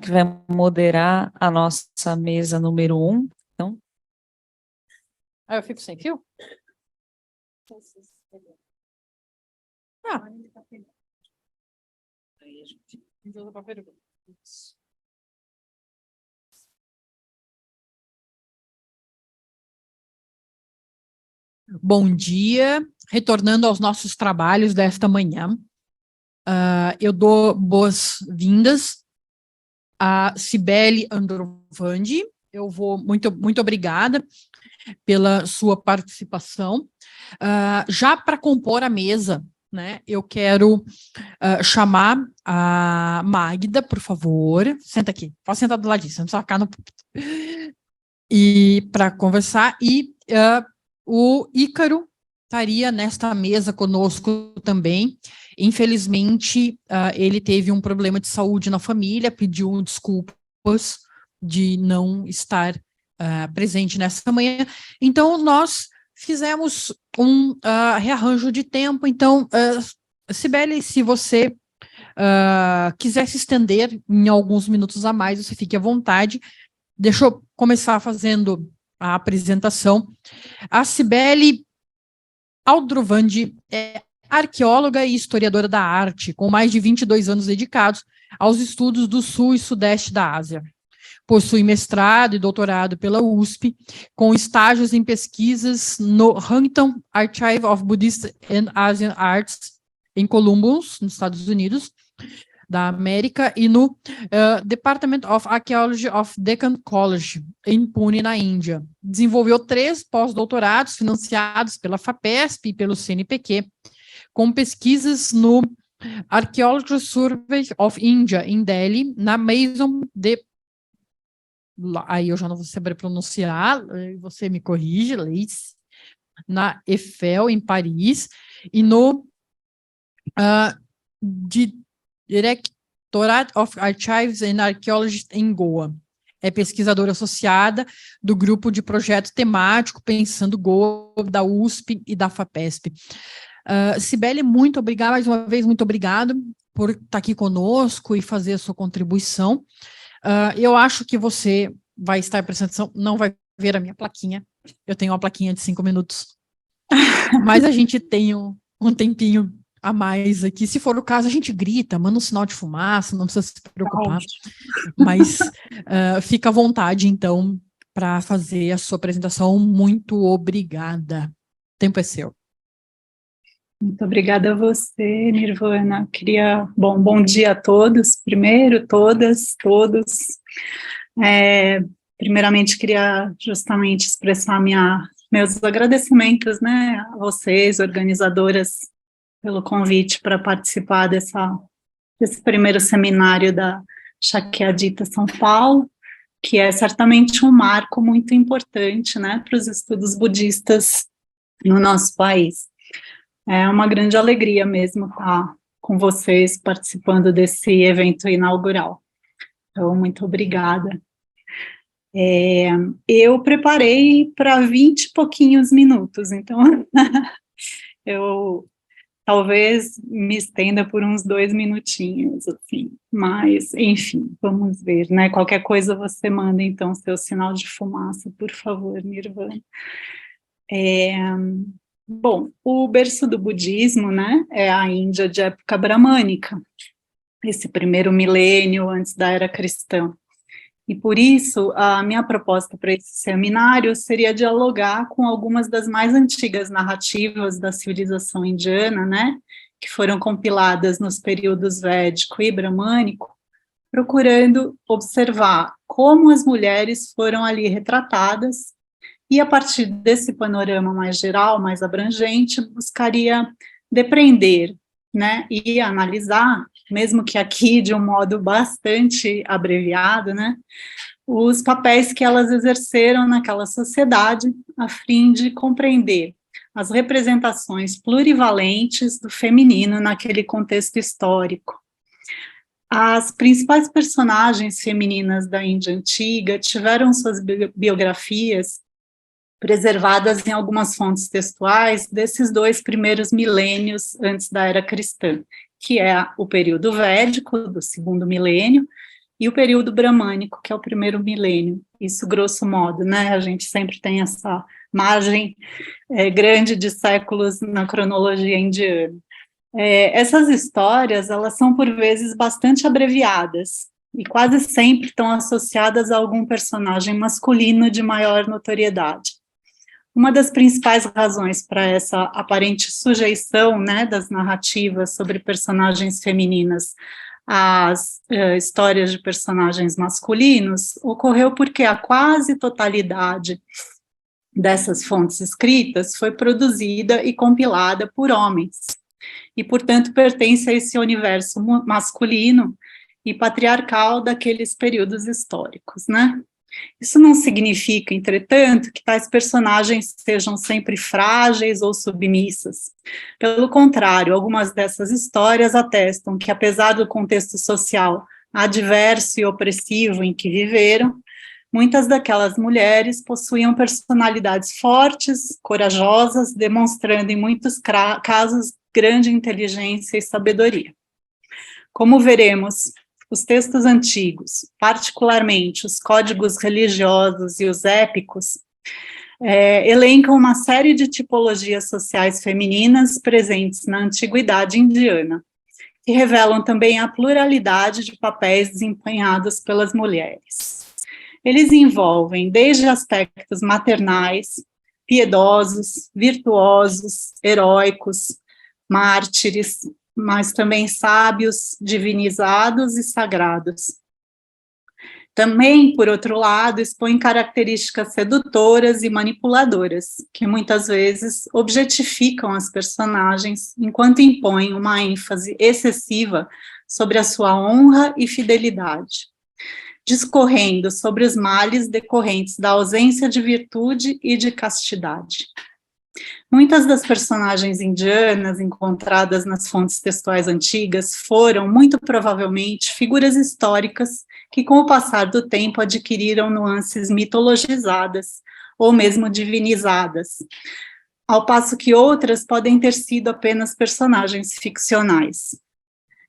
que vai moderar a nossa mesa número 1. Então, eu fico sem fio? Ah. Bom dia, retornando aos nossos trabalhos desta manhã. Eu dou boas-vindas a Cibele Androvandi. Eu vou muito obrigada pela sua participação. Já para compor a mesa, né, eu quero chamar a Magda, por favor. Senta aqui, pode sentar do ladinho, você não precisa ficar no... E para conversar, e o Ícaro estaria nesta mesa conosco também. Infelizmente, ele teve um problema de saúde na família, pediu desculpas de não estar presente nessa manhã. Então, nós fizemos um rearranjo de tempo. Então, Cibele, se você quiser se estender em alguns minutos a mais, você fique à vontade. Deixa eu começar fazendo a apresentação. A Cibele Aldrovandi é arqueóloga e historiadora da arte, com mais de 22 anos dedicados aos estudos do Sul e Sudeste da Ásia. Possui mestrado e doutorado pela USP, com estágios em pesquisas no Huntington Archive of Buddhist and Asian Arts, em Columbus, nos Estados Unidos da América, e no Department of Archaeology of Deccan College, em Pune, na Índia. Desenvolveu 3 pós-doutorados financiados pela FAPESP e pelo CNPq, com pesquisas no Archaeological Survey of India, em Delhi, na Maison de... Aí eu já não vou saber pronunciar, você me corrige, Leis, na Eiffel, em Paris, e no Directorate of Archives and Archaeology em Goa. É pesquisadora associada do grupo de projeto temático Pensando Goa, da USP e da FAPESP. Cibele, muito obrigada, mais uma vez, muito obrigado por estar aqui conosco e fazer a sua contribuição. Eu acho que você vai estar prestando atenção, não vai ver a minha plaquinha. Eu tenho uma plaquinha de 5 minutos. Mas a gente tem um tempinho a mais aqui. Se for o caso, a gente grita, manda um sinal de fumaça, não precisa se preocupar. Mas fica à vontade, então, para fazer a sua apresentação. Muito obrigada. O tempo é seu. Muito obrigada a você, Nirvana. Bom dia a todos, primeiro, todas, todos. Primeiramente, queria justamente expressar meus agradecimentos, né, a vocês, organizadoras, pelo convite para participar desse primeiro seminário da Shakyamuni São Paulo, que é certamente um marco muito importante, né, para os estudos budistas no nosso país. É uma grande alegria mesmo estar com vocês participando desse evento inaugural. Então, muito obrigada. Eu preparei para 20 e pouquinhos minutos, então eu talvez me estenda por uns 2 minutinhos, assim, mas, enfim, vamos ver, né? Qualquer coisa você manda, então, seu sinal de fumaça, por favor, Nirvana. Bom, o berço do budismo, né, é a Índia de época bramânica, esse primeiro milênio antes da era cristã. E por isso, a minha proposta para esse seminário seria dialogar com algumas das mais antigas narrativas da civilização indiana, né, que foram compiladas nos períodos védico e bramânico, procurando observar como as mulheres foram ali retratadas, e a partir desse panorama mais geral, mais abrangente, buscaria depreender, né, e analisar, mesmo que aqui de um modo bastante abreviado, né, os papéis que elas exerceram naquela sociedade, a fim de compreender as representações plurivalentes do feminino naquele contexto histórico. As principais personagens femininas da Índia Antiga tiveram suas biografias preservadas em algumas fontes textuais desses 2 primeiros milênios antes da era cristã, que é o período védico, do 2º milênio, e o período bramânico, que é o primeiro milênio. Isso, grosso modo, né? A gente sempre tem essa margem grande de séculos na cronologia indiana. Essas histórias, elas são, por vezes, bastante abreviadas, e quase sempre estão associadas a algum personagem masculino de maior notoriedade. Uma das principais razões para essa aparente sujeição, né, das narrativas sobre personagens femininas às histórias de personagens masculinos ocorreu porque a quase totalidade dessas fontes escritas foi produzida e compilada por homens, e, portanto, pertence a esse universo masculino e patriarcal daqueles períodos históricos, né? Isso não significa, entretanto, que tais personagens sejam sempre frágeis ou submissas. Pelo contrário, algumas dessas histórias atestam que, apesar do contexto social adverso e opressivo em que viveram, muitas daquelas mulheres possuíam personalidades fortes, corajosas, demonstrando em muitos casos grande inteligência e sabedoria. Como veremos, os textos antigos, particularmente os códigos religiosos e os épicos, elencam uma série de tipologias sociais femininas presentes na antiguidade indiana, que revelam também a pluralidade de papéis desempenhados pelas mulheres. Eles envolvem desde aspectos maternais, piedosos, virtuosos, heróicos, mártires, mas também sábios, divinizados e sagrados. Também, por outro lado, expõe características sedutoras e manipuladoras, que muitas vezes objetificam as personagens, enquanto impõem uma ênfase excessiva sobre a sua honra e fidelidade, discorrendo sobre os males decorrentes da ausência de virtude e de castidade. Muitas das personagens indianas encontradas nas fontes textuais antigas foram, muito provavelmente, figuras históricas que, com o passar do tempo, adquiriram nuances mitologizadas ou mesmo divinizadas, ao passo que outras podem ter sido apenas personagens ficcionais.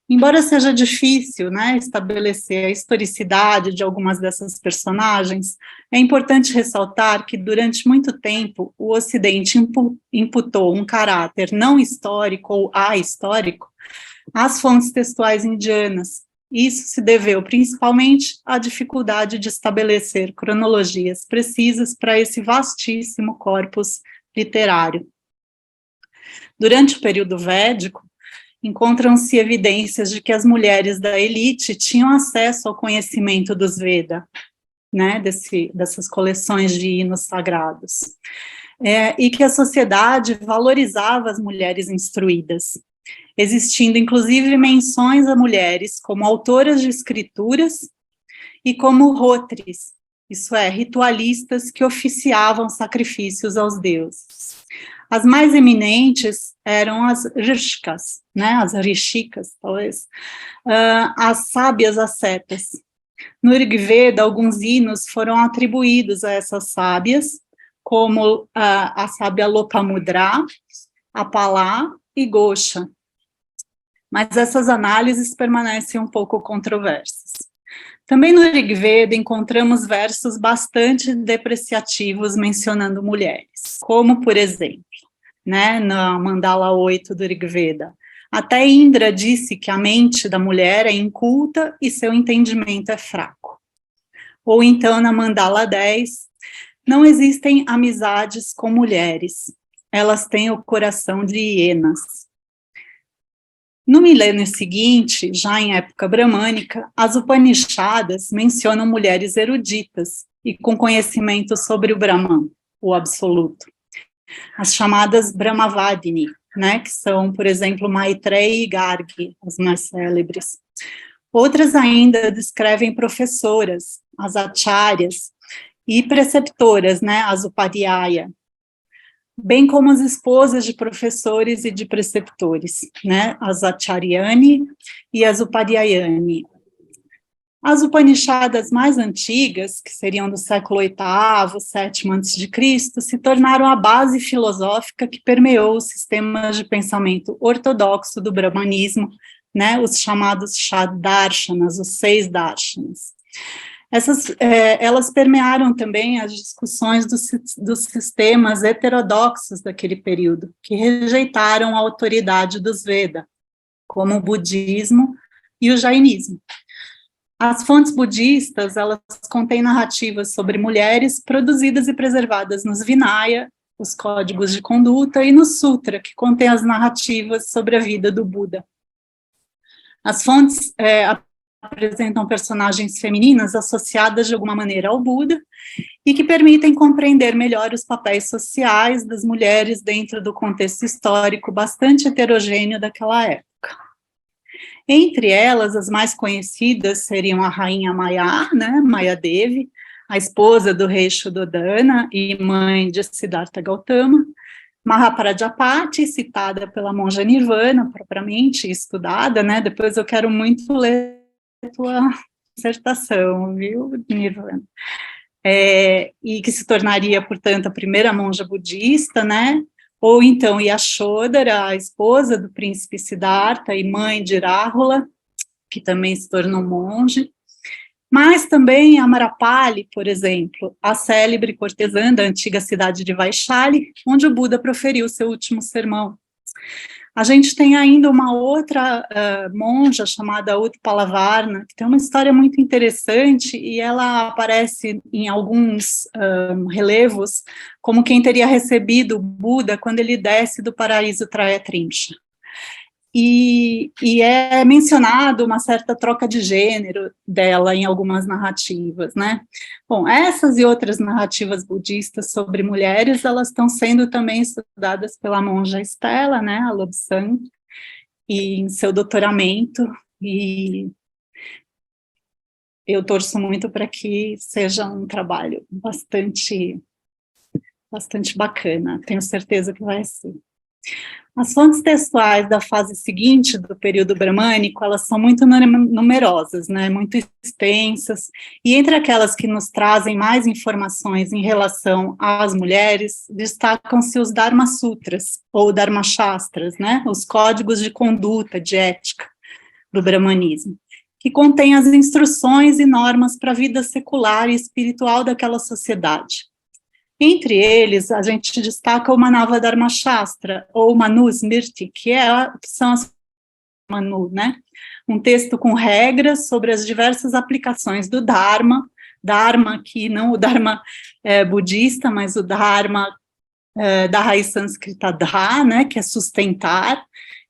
Embora seja difícil, né, estabelecer a historicidade de algumas dessas personagens, é importante ressaltar que, durante muito tempo, o Ocidente imputou um caráter não histórico ou ahistórico às fontes textuais indianas. Isso se deveu principalmente à dificuldade de estabelecer cronologias precisas para esse vastíssimo corpus literário. Durante o período védico, encontram-se evidências de que as mulheres da elite tinham acesso ao conhecimento dos Vedas, né, dessas coleções de hinos sagrados, e que a sociedade valorizava as mulheres instruídas, existindo inclusive menções a mulheres como autoras de escrituras e como rotris, isso é, ritualistas que oficiavam sacrifícios aos deuses. As mais eminentes eram as rishikas, né, as rishikas, talvez, as sábias ascetas. No Rig Veda, alguns hinos foram atribuídos a essas sábias, como a sábia Lopamudra, Apalá e Gosha. Mas essas análises permanecem um pouco controversas. Também no Rig Veda encontramos versos bastante depreciativos mencionando mulheres, como, por exemplo, né, na Mandala 8 do Rig Veda, até Indra disse que a mente da mulher é inculta e seu entendimento é fraco. Ou então, na Mandala 10, não existem amizades com mulheres, elas têm o coração de hienas. No milênio seguinte, já em época bramânica, as Upanishadas mencionam mulheres eruditas e com conhecimento sobre o Brahman, o absoluto. As chamadas Brahmavadini, né, que são, por exemplo, Maitreya e Gargi, as mais célebres. Outras ainda descrevem professoras, as acharyas, e preceptoras, né, as upadhyaya, bem como as esposas de professores e de preceptores, né, as acharyani e as upadhyayani. As Upanishadas mais antigas, que seriam do século VIII, VII a.C., se tornaram a base filosófica que permeou os sistemas de pensamento ortodoxo do brahmanismo né, os chamados darshanas, os 6 darshanas. Elas permearam também as discussões dos sistemas heterodoxos daquele período, que rejeitaram a autoridade dos Vedas, como o budismo e o jainismo. As fontes budistas, elas contêm narrativas sobre mulheres produzidas e preservadas nos Vinaya, os códigos de conduta, e no Sutra, que contém as narrativas sobre a vida do Buda. As fontes apresentam personagens femininas associadas de alguma maneira ao Buda e que permitem compreender melhor os papéis sociais das mulheres dentro do contexto histórico bastante heterogêneo daquela época. Entre elas, as mais conhecidas seriam a rainha Maya, né, Mayadevi, a esposa do rei Shuddhodana e mãe de Siddhartha Gautama, Mahaprajapati, citada pela monja Nirvana, propriamente estudada, né, depois eu quero muito ler a tua dissertação, viu, Nirvana? E que se tornaria, portanto, a primeira monja budista, né, ou então Yashodhara, a esposa do príncipe Siddhartha e mãe de Rahula, que também se tornou monge, mas também Amarapali, por exemplo, a célebre cortesã da antiga cidade de Vaishali, onde o Buda proferiu seu último sermão. A gente tem ainda uma outra monja chamada Utpalavarna, que tem uma história muito interessante, e ela aparece em alguns relevos como quem teria recebido o Buda quando ele desce do paraíso Trayatrimsha. E é mencionado uma certa troca de gênero dela em algumas narrativas, né? Bom, essas e outras narrativas budistas sobre mulheres, elas estão sendo também estudadas pela monja Stella, né, a Lobsang, e em seu doutoramento, e eu torço muito para que seja um trabalho bastante bacana, tenho certeza que vai ser. As fontes textuais da fase seguinte do período bramânico, elas são muito numerosas, né, muito extensas, e entre aquelas que nos trazem mais informações em relação às mulheres, destacam-se os Dharma Sutras, ou Dharma Shastras, né, os códigos de conduta, de ética do brahmanismo, que contêm as instruções e normas para a vida secular e espiritual daquela sociedade. Entre eles, a gente destaca o Manava Dharma Shastra, ou Manu Smriti, que são as Manu, né? Um texto com regras sobre as diversas aplicações do Dharma, que não o Dharma budista, mas o Dharma da raiz sânscrita Dha, né, que é sustentar,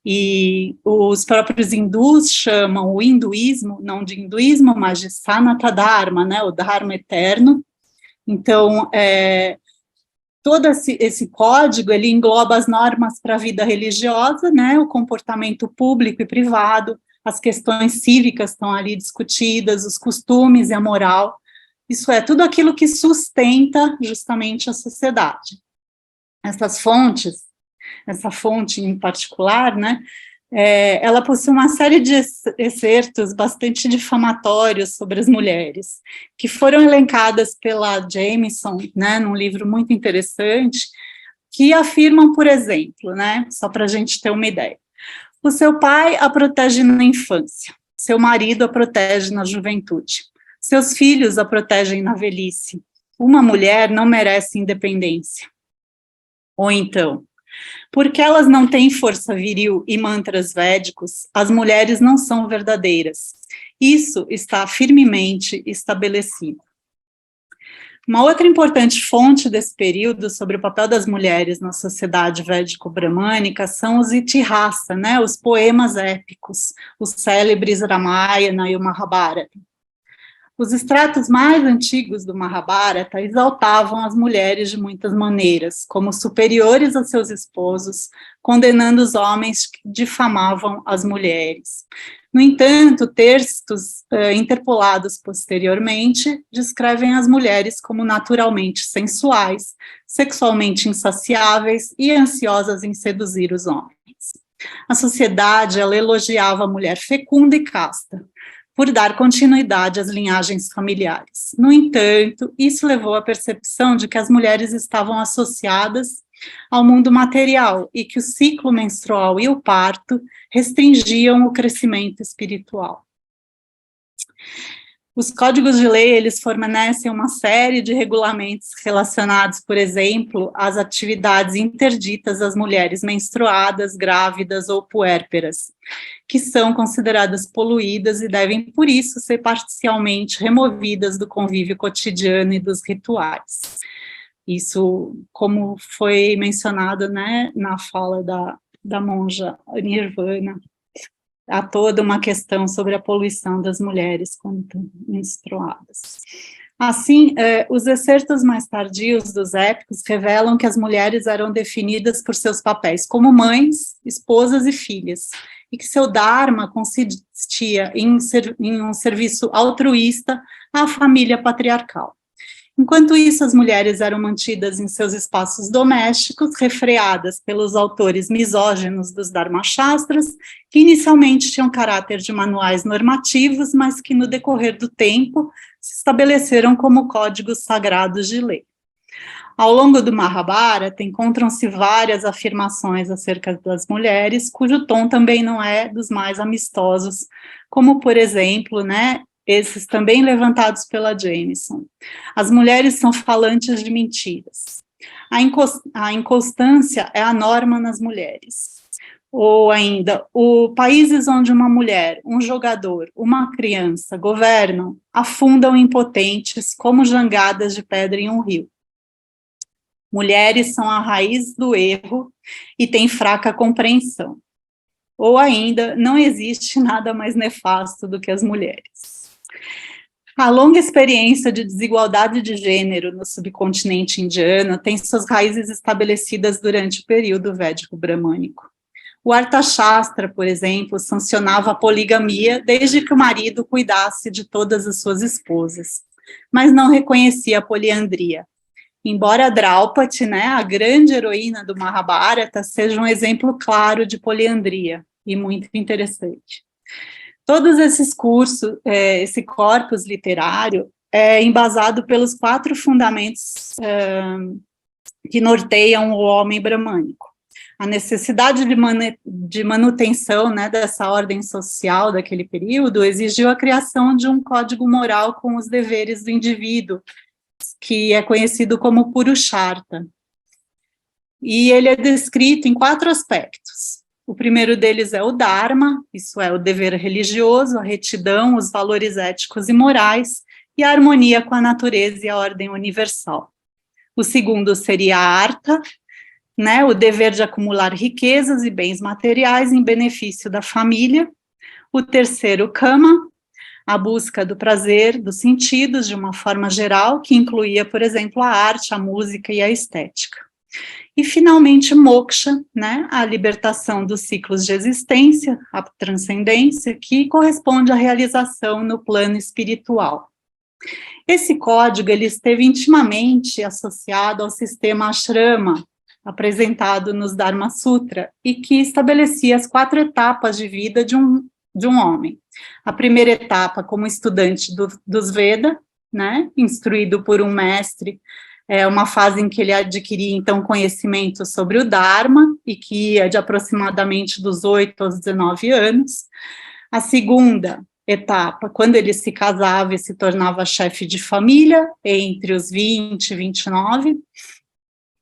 e os próprios hindus chamam o hinduísmo, não de hinduísmo, mas de Sanata Dharma, né, o Dharma eterno. Então, todo esse código, ele engloba as normas para a vida religiosa, né, o comportamento público e privado, as questões cívicas estão ali discutidas, os costumes e a moral, isso é, tudo aquilo que sustenta justamente a sociedade. Essa fonte em particular, né, ela possui uma série de excertos bastante difamatórios sobre as mulheres, que foram elencadas pela Jameson, né, num livro muito interessante, que afirmam, por exemplo, né, só para a gente ter uma ideia, o seu pai a protege na infância, seu marido a protege na juventude, seus filhos a protegem na velhice, uma mulher não merece independência. Ou então, porque elas não têm força viril e mantras védicos, as mulheres não são verdadeiras. Isso está firmemente estabelecido. Uma outra importante fonte desse período sobre o papel das mulheres na sociedade védico-bramânica são os itihasa, né, os poemas épicos, os célebres Ramayana e o Mahabharata. Os estratos mais antigos do Mahabharata exaltavam as mulheres de muitas maneiras, como superiores a seus esposos, condenando os homens que difamavam as mulheres. No entanto, textos interpolados posteriormente descrevem as mulheres como naturalmente sensuais, sexualmente insaciáveis e ansiosas em seduzir os homens. A sociedade, ela elogiava a mulher fecunda e casta, por dar continuidade às linhagens familiares. No entanto, isso levou à percepção de que as mulheres estavam associadas ao mundo material e que o ciclo menstrual e o parto restringiam o crescimento espiritual. Os códigos de lei, eles fornecem uma série de regulamentos relacionados, por exemplo, às atividades interditas às mulheres menstruadas, grávidas ou puérperas, que são consideradas poluídas e devem, por isso, ser parcialmente removidas do convívio cotidiano e dos rituais. Isso, como foi mencionado, né, na fala da monja Nirvana, há toda uma questão sobre a poluição das mulheres quando estão menstruadas. Assim, os excertos mais tardios dos épicos revelam que as mulheres eram definidas por seus papéis como mães, esposas e filhas, e que seu dharma consistia em um serviço altruísta à família patriarcal. Enquanto isso, as mulheres eram mantidas em seus espaços domésticos, refreadas pelos autores misóginos dos Dharmashastras, que inicialmente tinham caráter de manuais normativos, mas que no decorrer do tempo se estabeleceram como códigos sagrados de lei. Ao longo do Mahabharata, encontram-se várias afirmações acerca das mulheres, cujo tom também não é dos mais amistosos, como, por exemplo, né, esses também levantados pela Jameson. As mulheres são falantes de mentiras. A inconstância é a norma nas mulheres. Ou ainda, países onde uma mulher, um jogador, uma criança governam, afundam impotentes como jangadas de pedra em um rio. Mulheres são a raiz do erro e têm fraca compreensão. Ou ainda, não existe nada mais nefasto do que as mulheres. A longa experiência de desigualdade de gênero no subcontinente indiano tem suas raízes estabelecidas durante o período védico-bramânico. O Arthashastra, por exemplo, sancionava a poligamia desde que o marido cuidasse de todas as suas esposas, mas não reconhecia a poliandria. Embora Draupadi, né, a grande heroína do Mahabharata, seja um exemplo claro de poliandria, e muito interessante. Todos esses cursos, esse corpus literário, é embasado pelos 4 fundamentos que norteiam o homem bramânico. A necessidade de manutenção, né, dessa ordem social daquele período exigiu a criação de um código moral com os deveres do indivíduo, que é conhecido como Purushartha. E ele é descrito em 4 aspectos. O primeiro deles é o Dharma, isso é, o dever religioso, a retidão, os valores éticos e morais, e a harmonia com a natureza e a ordem universal. O segundo seria a Artha, né, o dever de acumular riquezas e bens materiais em benefício da família. O terceiro, Kama, a busca do prazer, dos sentidos, de uma forma geral, que incluía, por exemplo, a arte, a música e a estética. E, finalmente, moksha, né, a libertação dos ciclos de existência, a transcendência, que corresponde à realização no plano espiritual. Esse código ele esteve intimamente associado ao sistema ashrama, apresentado nos Dharma Sutra, e que estabelecia as 4 etapas de vida de um homem. A primeira etapa como estudante dos Veda, né, instruído por um mestre, é uma fase em que ele adquiria, então, conhecimento sobre o Dharma, e que ia de aproximadamente dos 8 aos 19 anos. A segunda etapa, quando ele se casava e se tornava chefe de família, entre os 20 e 29,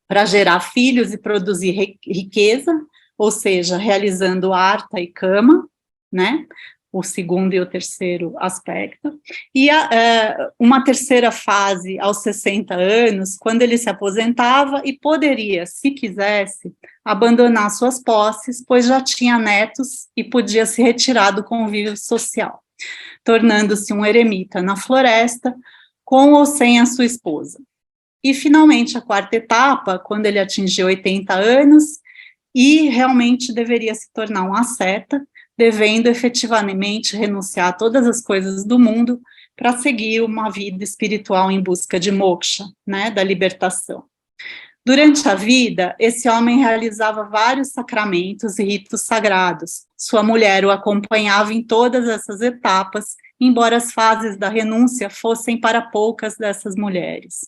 para gerar filhos e produzir riqueza, ou seja, realizando Artha e Kama, né? O segundo e o terceiro aspecto, e uma terceira fase aos 60 anos, quando ele se aposentava e poderia, se quisesse, abandonar suas posses, pois já tinha netos e podia se retirar do convívio social, tornando-se um eremita na floresta, com ou sem a sua esposa. E, finalmente, a 4ª etapa, quando ele atingiu 80 anos, e realmente deveria se tornar um asceta, devendo efetivamente renunciar a todas as coisas do mundo para seguir uma vida espiritual em busca de moksha, né, da libertação. Durante a vida, esse homem realizava vários sacramentos e ritos sagrados. Sua mulher o acompanhava em todas essas etapas, embora as fases da renúncia fossem para poucas dessas mulheres.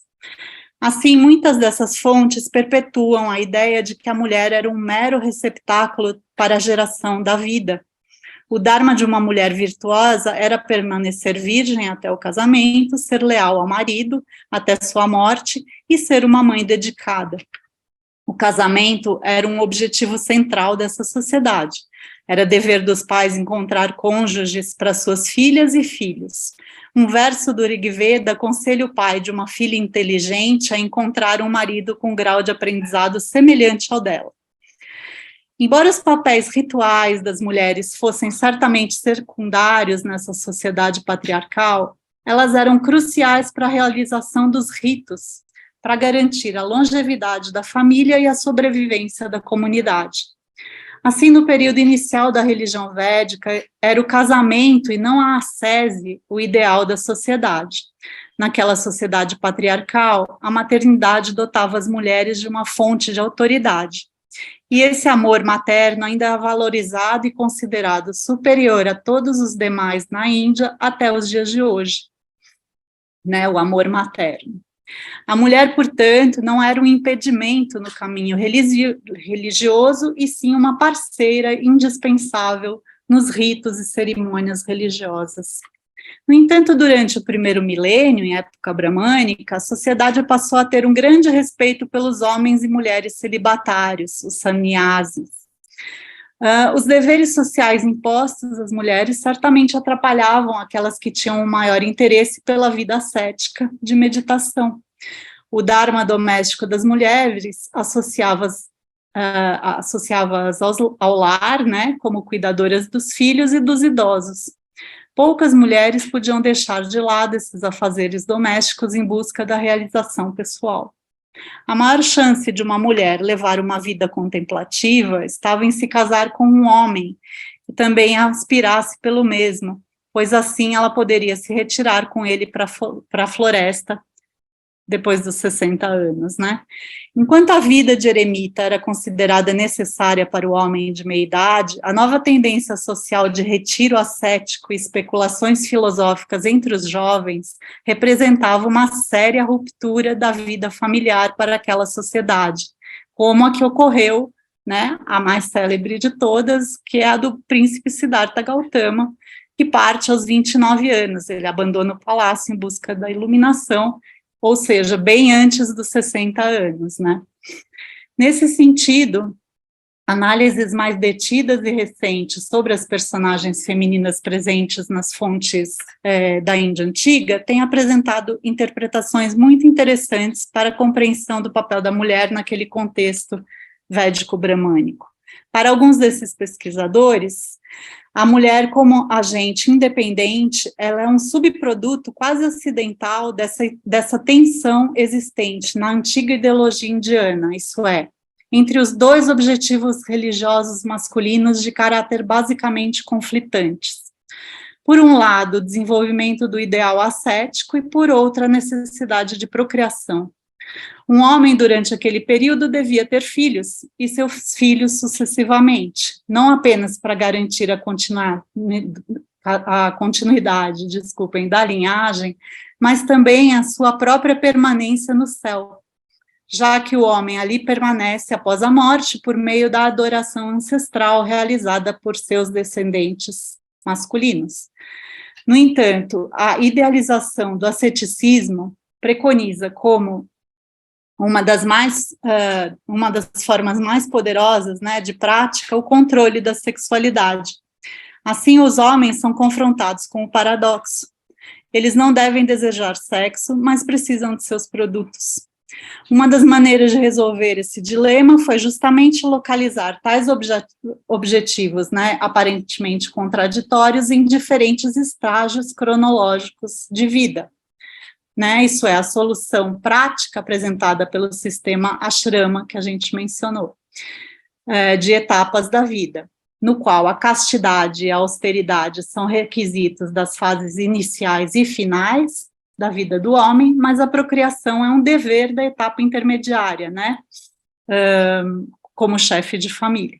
Assim, muitas dessas fontes perpetuam a ideia de que a mulher era um mero receptáculo para a geração da vida. O dharma de uma mulher virtuosa era permanecer virgem até o casamento, ser leal ao marido até sua morte e ser uma mãe dedicada. O casamento era um objetivo central dessa sociedade. Era dever dos pais encontrar cônjuges para suas filhas e filhos. Um verso do Rig Veda aconselha o pai de uma filha inteligente a encontrar um marido com grau de aprendizado semelhante ao dela. Embora os papéis rituais das mulheres fossem certamente secundários nessa sociedade patriarcal, elas eram cruciais para a realização dos ritos, para garantir a longevidade da família e a sobrevivência da comunidade. Assim, no período inicial da religião védica, era o casamento e não a ascese o ideal da sociedade. Naquela sociedade patriarcal, a maternidade dotava as mulheres de uma fonte de autoridade. E esse amor materno ainda é valorizado e considerado superior a todos os demais na Índia até os dias de hoje, né, o amor materno. A mulher, portanto, não era um impedimento no caminho religioso, e sim uma parceira indispensável nos ritos e cerimônias religiosas. No entanto, durante o primeiro milênio, em época bramânica, a sociedade passou a ter um grande respeito pelos homens e mulheres celibatários, os sannyasis. Os deveres sociais impostos às mulheres certamente atrapalhavam aquelas que tinham um maior interesse pela vida ascética de meditação. O dharma doméstico das mulheres associava-as ao lar, né, como cuidadoras dos filhos e dos idosos. Poucas mulheres podiam deixar de lado esses afazeres domésticos em busca da realização pessoal. A maior chance de uma mulher levar uma vida contemplativa estava em se casar com um homem que também aspirasse pelo mesmo, pois assim ela poderia se retirar com ele para a floresta depois dos 60 anos, né? Enquanto a vida de eremita era considerada necessária para o homem de meia idade, a nova tendência social de retiro ascético e especulações filosóficas entre os jovens representava uma séria ruptura da vida familiar para aquela sociedade, como a que ocorreu, né, a mais célebre de todas, que é a do príncipe Siddhartha Gautama, que parte aos 29 anos, ele abandona o palácio em busca da iluminação, ou seja, bem antes dos 60 anos, né? Nesse sentido, análises mais detidas e recentes sobre as personagens femininas presentes nas fontes da Índia Antiga têm apresentado interpretações muito interessantes para a compreensão do papel da mulher naquele contexto védico-bramânico. Para alguns desses pesquisadores, a mulher como agente independente, ela é um subproduto quase acidental dessa tensão existente na antiga ideologia indiana, isso é, entre os dois objetivos religiosos masculinos de caráter basicamente conflitantes. Por um lado, o desenvolvimento do ideal ascético e, por outro, a necessidade de procriação. Um homem, durante aquele período, devia ter filhos, e seus filhos sucessivamente, não apenas para garantir a continuidade, da linhagem, mas também a sua própria permanência no céu, já que o homem ali permanece após a morte por meio da adoração ancestral realizada por seus descendentes masculinos. No entanto, a idealização do asceticismo preconiza como uma das formas mais poderosas, né, de prática, o controle da sexualidade. Assim, os homens são confrontados com o paradoxo. Eles não devem desejar sexo, mas precisam de seus produtos. Uma das maneiras de resolver esse dilema foi justamente localizar tais objetivos, né, aparentemente contraditórios, em diferentes estágios cronológicos de vida. Né, isso é a solução prática apresentada pelo sistema ashrama que a gente mencionou, de etapas da vida, no qual a castidade e a austeridade são requisitos das fases iniciais e finais da vida do homem, mas a procriação é um dever da etapa intermediária, né, como chefe de família.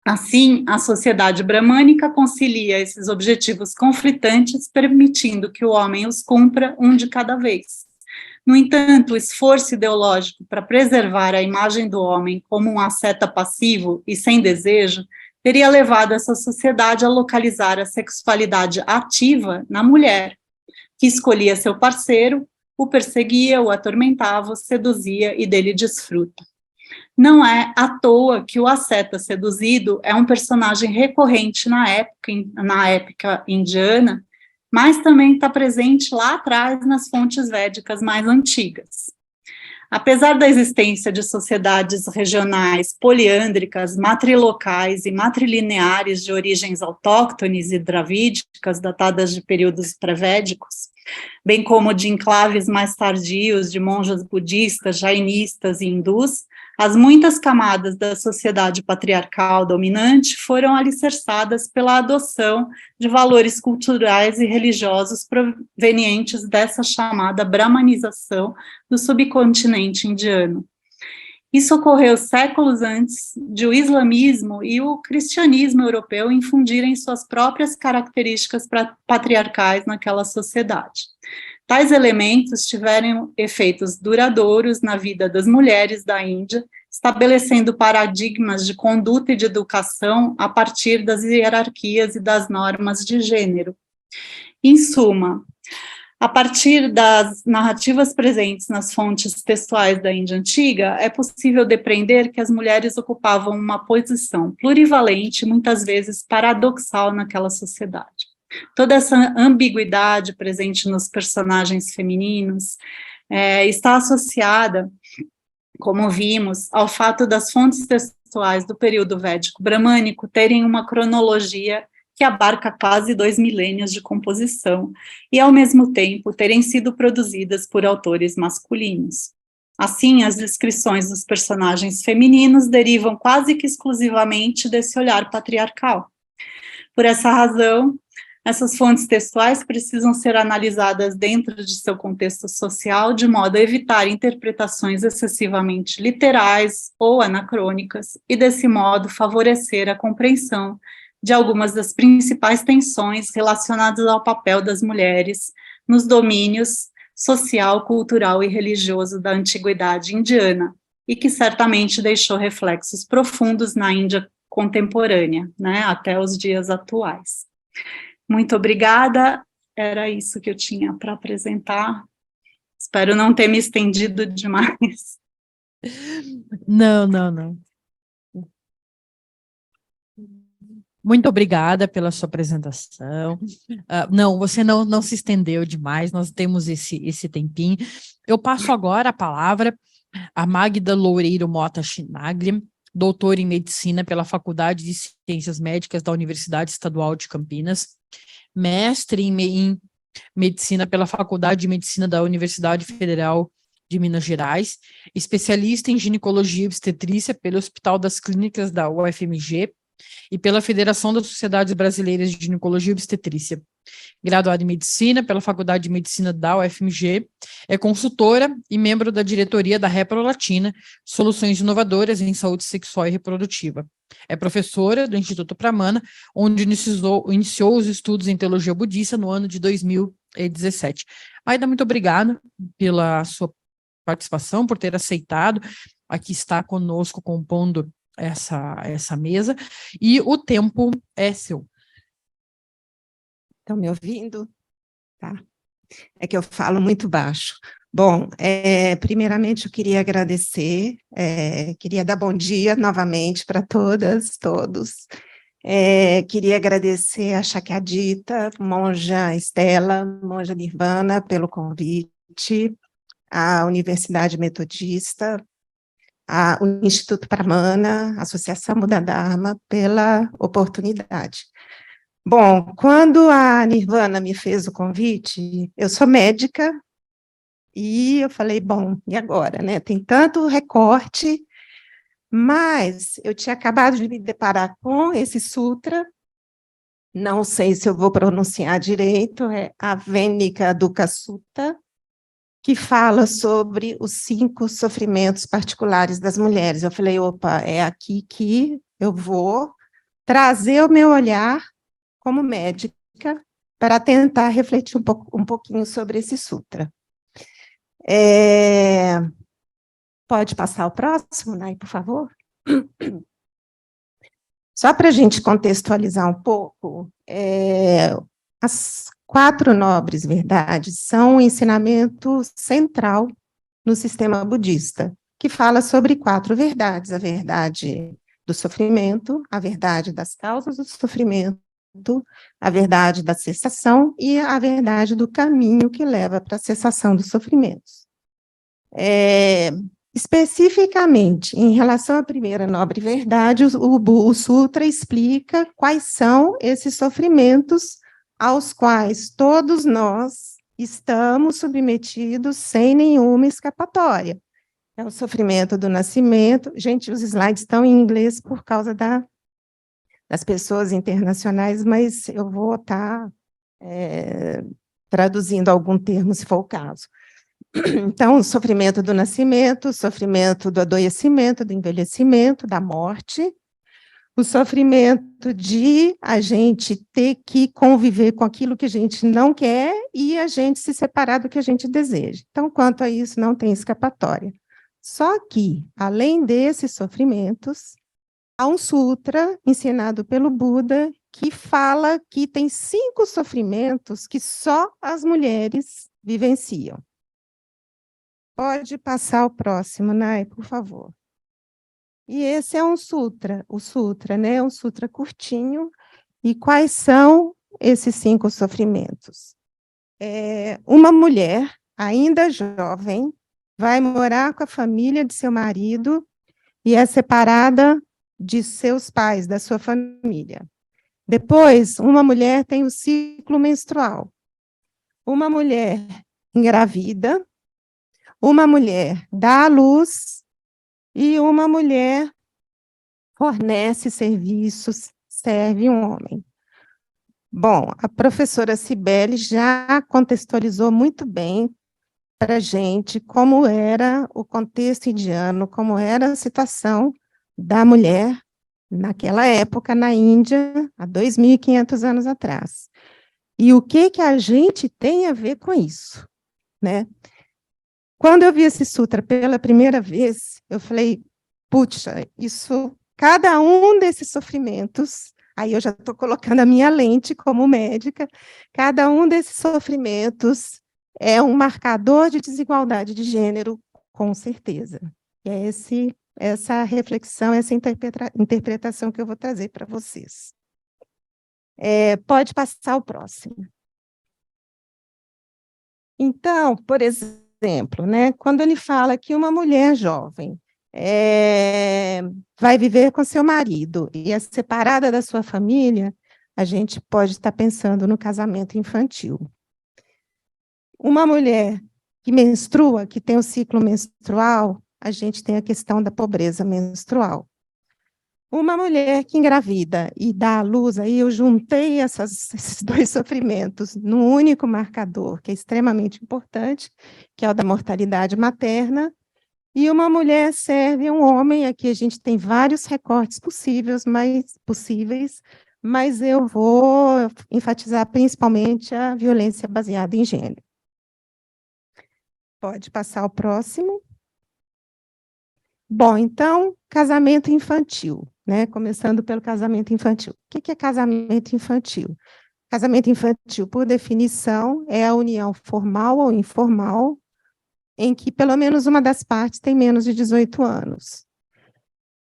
Assim, a sociedade bramânica concilia esses objetivos conflitantes, permitindo que o homem os cumpra um de cada vez. No entanto, o esforço ideológico para preservar a imagem do homem como um asceta passivo e sem desejo teria levado essa sociedade a localizar a sexualidade ativa na mulher, que escolhia seu parceiro, o perseguia, o atormentava, o seduzia e dele desfruta. Não é à toa que o asceta seduzido é um personagem recorrente na época indiana, mas também está presente lá atrás nas fontes védicas mais antigas. Apesar da existência de sociedades regionais poliândricas, matrilocais e matrilineares de origens autóctones e dravídicas datadas de períodos pré-védicos, bem como de enclaves mais tardios de monjas budistas, jainistas e hindus, as muitas camadas da sociedade patriarcal dominante foram alicerçadas pela adoção de valores culturais e religiosos provenientes dessa chamada brahmanização do subcontinente indiano. Isso ocorreu séculos antes de o islamismo e o cristianismo europeu infundirem suas próprias características patriarcais naquela sociedade. Tais elementos tiveram efeitos duradouros na vida das mulheres da Índia, estabelecendo paradigmas de conduta e de educação a partir das hierarquias e das normas de gênero. Em suma, a partir das narrativas presentes nas fontes textuais da Índia Antiga, é possível depreender que as mulheres ocupavam uma posição plurivalente, muitas vezes paradoxal naquela sociedade. Toda essa ambiguidade presente nos personagens femininos está associada, como vimos, ao fato das fontes textuais do período védico bramânico terem uma cronologia que abarca quase 2 milênios de composição, e, ao mesmo tempo, terem sido produzidas por autores masculinos. Assim, as descrições dos personagens femininos derivam quase que exclusivamente desse olhar patriarcal. Por essa razão, essas fontes textuais precisam ser analisadas dentro de seu contexto social, de modo a evitar interpretações excessivamente literais ou anacrônicas, e, desse modo, favorecer a compreensão de algumas das principais tensões relacionadas ao papel das mulheres nos domínios social, cultural e religioso da antiguidade indiana, e que certamente deixou reflexos profundos na Índia contemporânea, né, até os dias atuais. Muito obrigada, era isso que eu tinha para apresentar. Espero não ter me estendido demais. Não. Muito obrigada pela sua apresentação. Não, você não se estendeu demais, nós temos esse tempinho. Eu passo agora a palavra a Magda Loureiro Mota Chinaglia, doutora em Medicina pela Faculdade de Ciências Médicas da Universidade Estadual de Campinas, mestre em Medicina pela Faculdade de Medicina da Universidade Federal de Minas Gerais, especialista em ginecologia e obstetrícia pelo Hospital das Clínicas da UFMG, e pela Federação das Sociedades Brasileiras de Ginecologia e Obstetrícia. Graduada em Medicina pela Faculdade de Medicina da UFMG, é consultora e membro da diretoria da Reprolatina, Soluções Inovadoras em Saúde Sexual e Reprodutiva. É professora do Instituto Pramana, onde iniciou os estudos em teologia budista no ano de 2017. Aida, muito obrigada pela sua participação, por ter aceitado aqui estar conosco compondo essa mesa, e o tempo é seu. Estão me ouvindo? Tá. É que eu falo muito baixo. Bom, primeiramente eu queria agradecer, queria dar bom dia novamente para todas, todos. Queria agradecer a Chakyadita, Monja Estela, Monja Nirvana pelo convite, a Universidade Metodista, o Instituto Pramana, a Associação Buda Dharma, pela oportunidade. Bom, quando a Nirvana me fez o convite, eu sou médica, e eu falei, bom, e agora, né? Tem tanto recorte, mas eu tinha acabado de me deparar com esse sutra, não sei se eu vou pronunciar direito, é Avenika Dukkha Sutta, que fala sobre os 5 sofrimentos particulares das mulheres. Eu falei, opa, é aqui que eu vou trazer o meu olhar como médica para tentar refletir um pouquinho sobre esse sutra. Pode passar o próximo, Nay, por favor? Só para a gente contextualizar um pouco, as 4 nobres verdades são um ensinamento central no sistema budista, que fala sobre 4 verdades: a verdade do sofrimento, a verdade das causas do sofrimento, a verdade da cessação e a verdade do caminho que leva para a cessação dos sofrimentos. Especificamente, em relação à primeira nobre verdade, o Sutra explica quais são esses sofrimentos aos quais todos nós estamos submetidos sem nenhuma escapatória. É o sofrimento do nascimento. Gente, os slides estão em inglês por causa das pessoas internacionais, mas eu vou estar traduzindo algum termo, se for o caso. Então, o sofrimento do nascimento, o sofrimento do adoecimento, do envelhecimento, da morte, o sofrimento de a gente ter que conviver com aquilo que a gente não quer e a gente se separar do que a gente deseja. Então, quanto a isso, não tem escapatória. Só que, além desses sofrimentos, há um sutra ensinado pelo Buda que fala que tem 5 sofrimentos que só as mulheres vivenciam. Pode passar o próximo, Nay, por favor. E esse é um sutra, o sutra, né? Um sutra curtinho. E quais são esses 5 sofrimentos? Uma mulher, ainda jovem, vai morar com a família de seu marido e é separada de seus pais, da sua família. Depois, uma mulher tem o ciclo menstrual. Uma mulher engravida. Uma mulher dá à luz e uma mulher fornece serviços, serve um homem. Bom, a professora Cibele já contextualizou muito bem para a gente como era o contexto indiano, como era a situação da mulher naquela época na Índia, há 2.500 anos atrás. E o que a gente tem a ver com isso, né? Quando eu vi esse sutra pela primeira vez, eu falei, puxa, isso, cada um desses sofrimentos, aí eu já estou colocando a minha lente como médica, cada um desses sofrimentos é um marcador de desigualdade de gênero, com certeza. E é essa reflexão, essa interpretação que eu vou trazer para vocês. Pode passar o próximo. Então, por exemplo, né, quando ele fala que uma mulher jovem vai viver com seu marido e é separada da sua família, a gente pode estar pensando no casamento infantil. Uma mulher que menstrua, que tem o ciclo menstrual, a gente tem a questão da pobreza menstrual. Uma mulher que engravida e dá à luz, aí eu juntei esses 2 sofrimentos num único marcador, que é extremamente importante, que é o da mortalidade materna, e uma mulher serve um homem, aqui a gente tem vários recortes possíveis, mas eu vou enfatizar principalmente a violência baseada em gênero. Pode passar o próximo. Bom, então, casamento infantil, né? Começando pelo casamento infantil. O que é casamento infantil? Casamento infantil, por definição, é a união formal ou informal em que pelo menos uma das partes tem menos de 18 anos.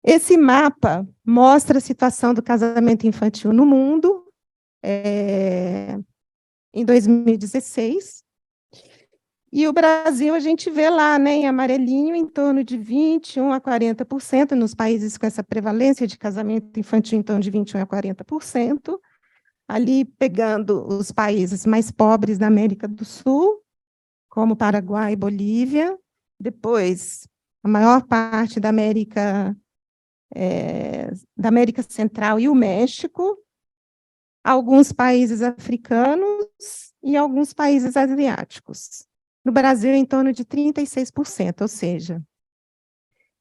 Esse mapa mostra a situação do casamento infantil no mundo em 2016. E o Brasil, a gente vê lá, né, em amarelinho, em torno de 21% a 40%, nos países com essa prevalência de casamento infantil, em torno de 21% a 40%, ali pegando os países mais pobres da América do Sul, como Paraguai e Bolívia, depois a maior parte da América Central e o México, alguns países africanos e alguns países asiáticos. No Brasil, em torno de 36%, ou seja,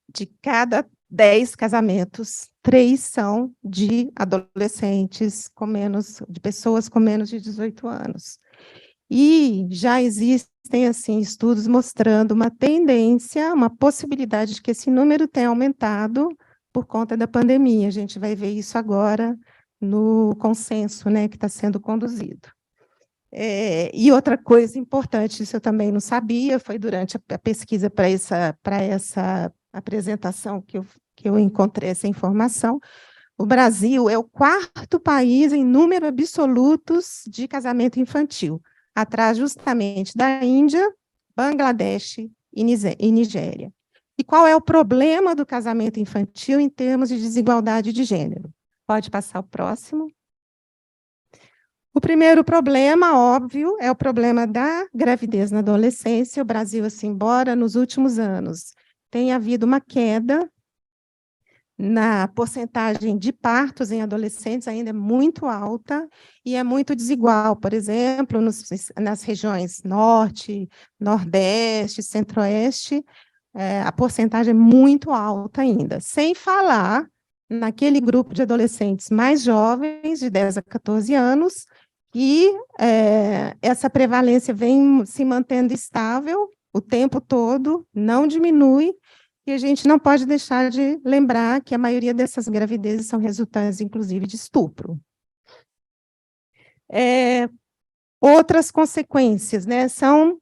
de cada 10 casamentos, 3 são de adolescentes de pessoas com menos de 18 anos. E já existem, assim, estudos mostrando uma tendência, uma possibilidade de que esse número tenha aumentado por conta da pandemia. A gente vai ver isso agora no consenso, né, que está sendo conduzido. E outra coisa importante, isso eu também não sabia, foi durante a pesquisa para essa apresentação que eu encontrei essa informação. O Brasil é o 4º país em número absolutos de casamento infantil, atrás justamente da Índia, Bangladesh e Nigéria. E qual é o problema do casamento infantil em termos de desigualdade de gênero? Pode passar o próximo. O primeiro problema, óbvio, é o problema da gravidez na adolescência. O Brasil, assim, embora nos últimos anos tenha havido uma queda na porcentagem de partos em adolescentes, ainda é muito alta e é muito desigual. Por exemplo, nas regiões norte, nordeste, centro-oeste, a porcentagem é muito alta ainda. Sem falar naquele grupo de adolescentes mais jovens, de 10 a 14 anos, e essa prevalência vem se mantendo estável o tempo todo, não diminui, e a gente não pode deixar de lembrar que a maioria dessas gravidezes são resultantes, inclusive, de estupro. Outras consequências, né, são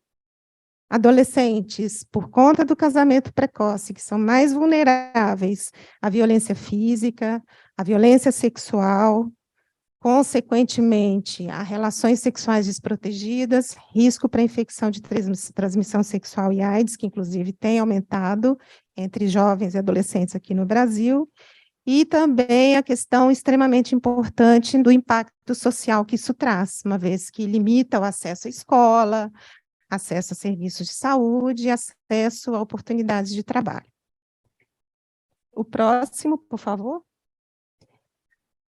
adolescentes, por conta do casamento precoce, que são mais vulneráveis à violência física, à violência sexual, consequentemente, a relações sexuais desprotegidas, risco para infecção de transmissão sexual e AIDS, que inclusive tem aumentado entre jovens e adolescentes aqui no Brasil, e também a questão extremamente importante do impacto social que isso traz, uma vez que limita o acesso à escola, acesso a serviços de saúde e acesso a oportunidades de trabalho. O próximo, por favor.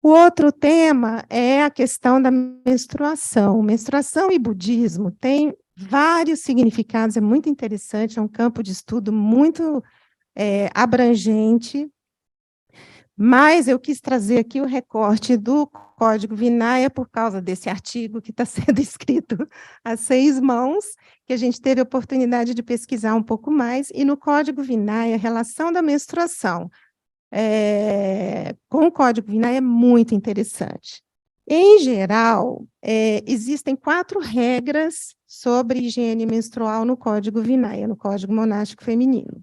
O outro tema é a questão da menstruação. Menstruação e budismo têm vários significados, é muito interessante, é um campo de estudo muito abrangente, mas eu quis trazer aqui o recorte do Código Vinaya por causa desse artigo que está sendo escrito a 6 mãos, que a gente teve a oportunidade de pesquisar um pouco mais, e no Código Vinaya, a relação da menstruação com o Código Vinaya é muito interessante. Em geral, existem 4 regras sobre higiene menstrual no Código Vinaya, no Código Monástico Feminino.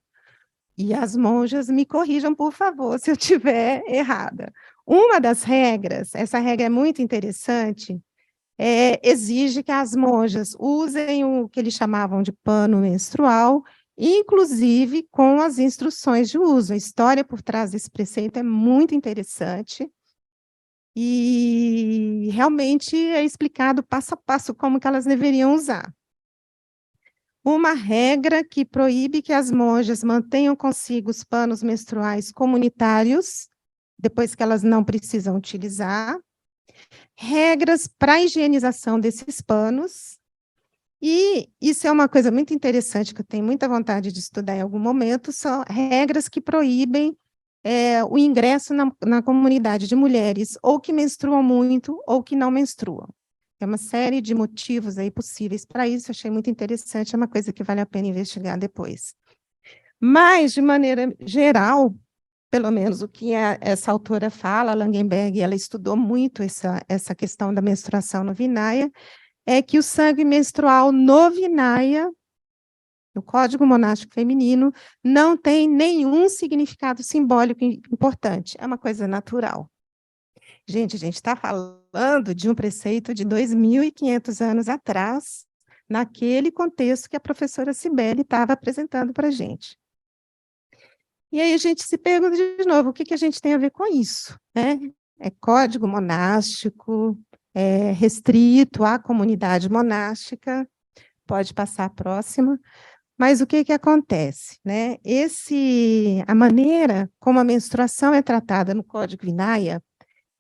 E as monjas me corrijam, por favor, se eu estiver errada. Uma das regras, essa regra é muito interessante, exige que as monjas usem o que eles chamavam de pano menstrual, inclusive com as instruções de uso. A história por trás desse preceito é muito interessante e realmente é explicado passo a passo como que elas deveriam usar. Uma regra que proíbe que as monjas mantenham consigo os panos menstruais comunitários, depois que elas não precisam utilizar. Regras para a higienização desses panos. E isso é uma coisa muito interessante, que eu tenho muita vontade de estudar em algum momento, são regras que proíbem o ingresso na comunidade de mulheres, ou que menstruam muito, ou que não menstruam. Tem uma série de motivos aí possíveis para isso, achei muito interessante, é uma coisa que vale a pena investigar depois. Mas, de maneira geral, pelo menos o que essa autora fala, Langenberg, ela estudou muito essa questão da menstruação no Vinaya, é que o sangue menstrual no Vinaya, no Código Monástico Feminino, não tem nenhum significado simbólico importante, é uma coisa natural. Gente, a gente está falando de um preceito de 2.500 anos atrás, naquele contexto que a professora Cibele estava apresentando para a gente. E aí a gente se pergunta de novo, o que a gente tem a ver com isso, né? É código monástico, restrito à comunidade monástica, pode passar a próxima, mas o que acontece, né? A maneira como a menstruação é tratada no Código Vinaya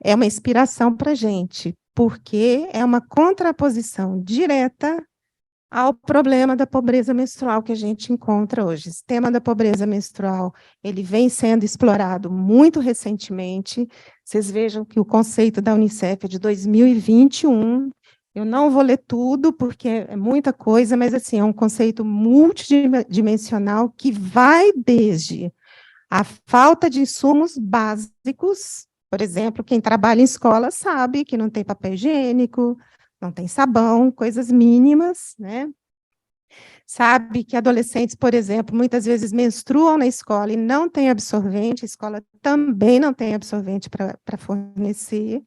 é uma inspiração para a gente, porque é uma contraposição direta ao problema da pobreza menstrual que a gente encontra hoje. Esse tema da pobreza menstrual, ele vem sendo explorado muito recentemente. Vocês vejam que o conceito da Unicef é de 2021, Eu não vou ler tudo, porque é muita coisa, mas, assim, é um conceito multidimensional que vai desde a falta de insumos básicos. Por exemplo, quem trabalha em escola sabe que não tem papel higiênico, não tem sabão, coisas mínimas, né? Sabe que adolescentes, por exemplo, muitas vezes menstruam na escola e não tem absorvente, a escola também não tem absorvente para fornecer.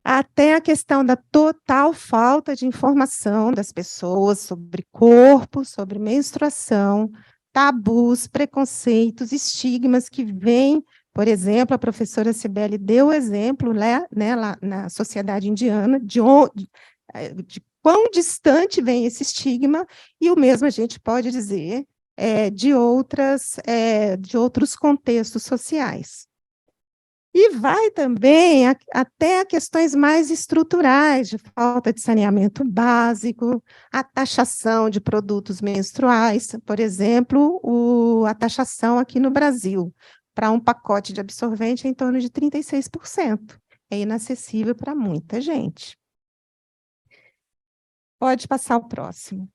Até a questão da total falta de informação das pessoas sobre corpo, sobre menstruação, tabus, preconceitos, estigmas que vêm, por exemplo, a professora Cibele deu o exemplo, né, lá na sociedade indiana, de quão distante vem esse estigma, e o mesmo a gente pode dizer de outros contextos sociais. E vai também até a questões mais estruturais, de falta de saneamento básico, a taxação de produtos menstruais, por exemplo, a taxação aqui no Brasil, para um pacote de absorvente é em torno de 36%. É inacessível para muita gente. Pode passar o próximo.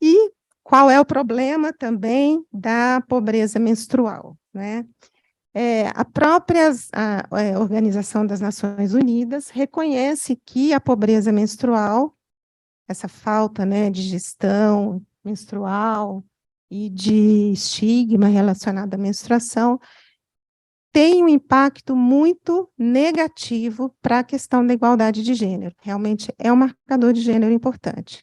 E qual é o problema também da pobreza menstrual, né? A própria Organização das Nações Unidas reconhece que a pobreza menstrual, essa falta, né, de gestão menstrual e de estigma relacionado à menstruação, tem um impacto muito negativo para a questão da igualdade de gênero. Realmente é um marcador de gênero importante.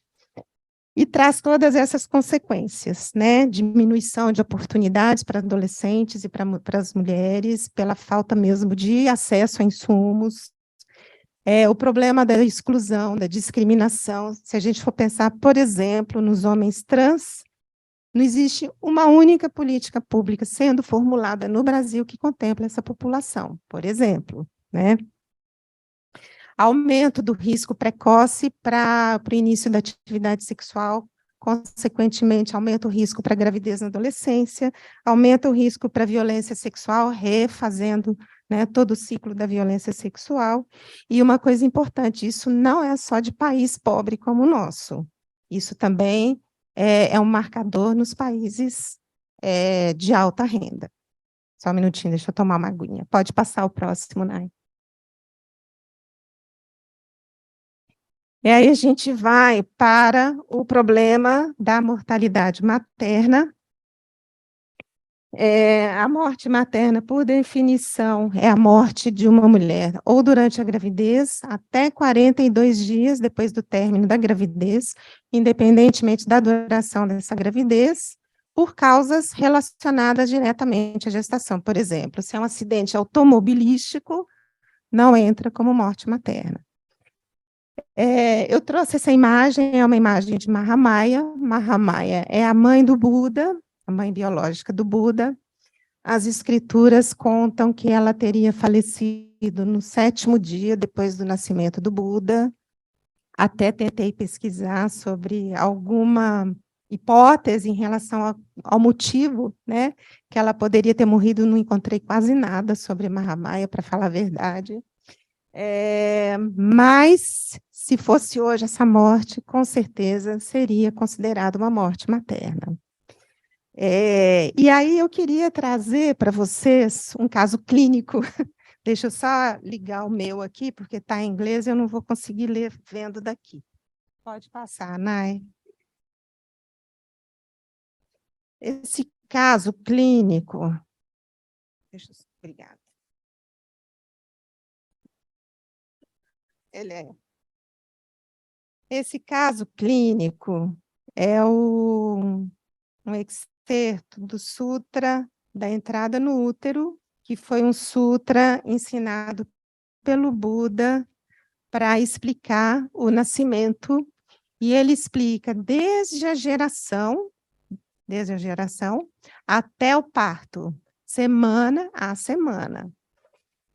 E traz todas essas consequências, né? Diminuição de oportunidades para adolescentes e para as mulheres, pela falta mesmo de acesso a insumos, o problema da exclusão, da discriminação. Se a gente for pensar, por exemplo, nos homens trans, não existe uma única política pública sendo formulada no Brasil que contempla essa população, por exemplo, né? Aumento do risco precoce para o início da atividade sexual, consequentemente, aumenta o risco para gravidez na adolescência, aumenta o risco para violência sexual, refazendo, né, todo o ciclo da violência sexual. E uma coisa importante, isso não é só de país pobre como o nosso, isso também é um marcador nos países de alta renda. Só um minutinho, deixa eu tomar uma aguinha. Pode passar o próximo, Nai. E aí a gente vai para o problema da mortalidade materna. A morte materna, por definição, é a morte de uma mulher ou durante a gravidez, até 42 dias depois do término da gravidez, independentemente da duração dessa gravidez, por causas relacionadas diretamente à gestação. Por exemplo, se é um acidente automobilístico, não entra como morte materna. Eu trouxe essa imagem, é uma imagem de Mahamaya. Mahamaya é a mãe do Buda, a mãe biológica do Buda. As escrituras contam que ela teria falecido no 7º dia depois do nascimento do Buda. Até tentei pesquisar sobre alguma hipótese em relação ao motivo, né, que ela poderia ter morrido, não encontrei quase nada sobre Mahamaya, para falar a verdade. Mas, se fosse hoje essa morte, com certeza seria considerada uma morte materna. E aí eu queria trazer para vocês um caso clínico. Deixa eu só ligar o meu aqui, porque está em inglês e eu não vou conseguir ler vendo daqui. Pode passar, Nai. Esse caso clínico... Obrigada. Esse caso clínico é um excerto do Sutra da entrada no útero, que foi um sutra ensinado pelo Buda para explicar o nascimento, e ele explica desde a geração até o parto, semana a semana.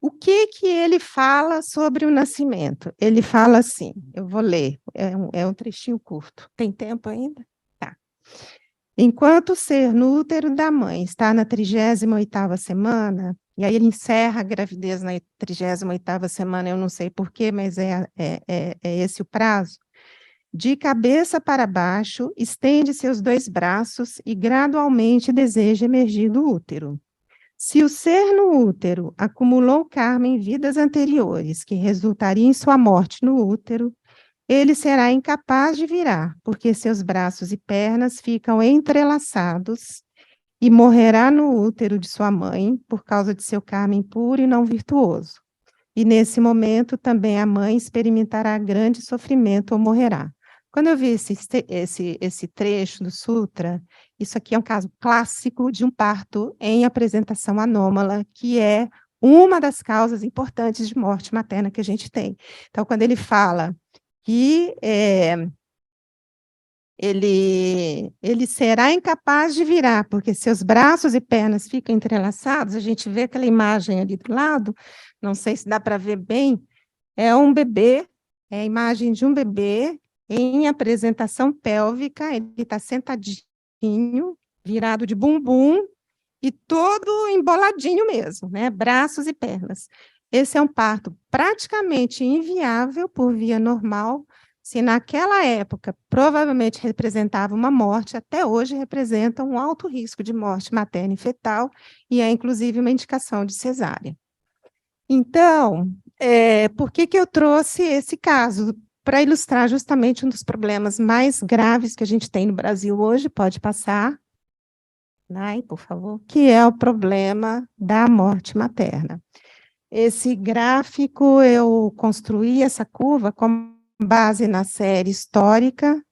O que ele fala sobre o nascimento? Ele fala assim, eu vou ler, é um trechinho curto. Tem tempo ainda? Tá. Enquanto o ser no útero da mãe está na 38ª semana, e aí ele encerra a gravidez na 38ª semana, eu não sei porquê, mas é esse o prazo, de cabeça para baixo, estende seus 2 braços e gradualmente deseja emergir do útero. Se o ser no útero acumulou karma em vidas anteriores, que resultaria em sua morte no útero, ele será incapaz de virar, porque seus braços e pernas ficam entrelaçados e morrerá no útero de sua mãe por causa de seu karma impuro e não virtuoso. E nesse momento também a mãe experimentará grande sofrimento ou morrerá. Quando eu vi esse trecho do Sutra, isso aqui é um caso clássico de um parto em apresentação anômala, que é uma das causas importantes de morte materna que a gente tem. Então, quando ele fala que ele será incapaz de virar, porque seus braços e pernas ficam entrelaçados, a gente vê aquela imagem ali do lado, não sei se dá para ver bem, é um bebê, é a imagem de um bebê em apresentação pélvica, ele está sentadinho, virado de bumbum, e todo emboladinho mesmo, né? Braços e pernas. Esse é um parto praticamente inviável por via normal. Se naquela época provavelmente representava uma morte, até hoje representa um alto risco de morte materna e fetal, e é inclusive uma indicação de cesárea. Então, por que eu trouxe esse caso? Para ilustrar justamente um dos problemas mais graves que a gente tem no Brasil hoje, pode passar, Nai, por favor, que é o problema da morte materna. Esse gráfico, eu construí essa curva com base na série histórica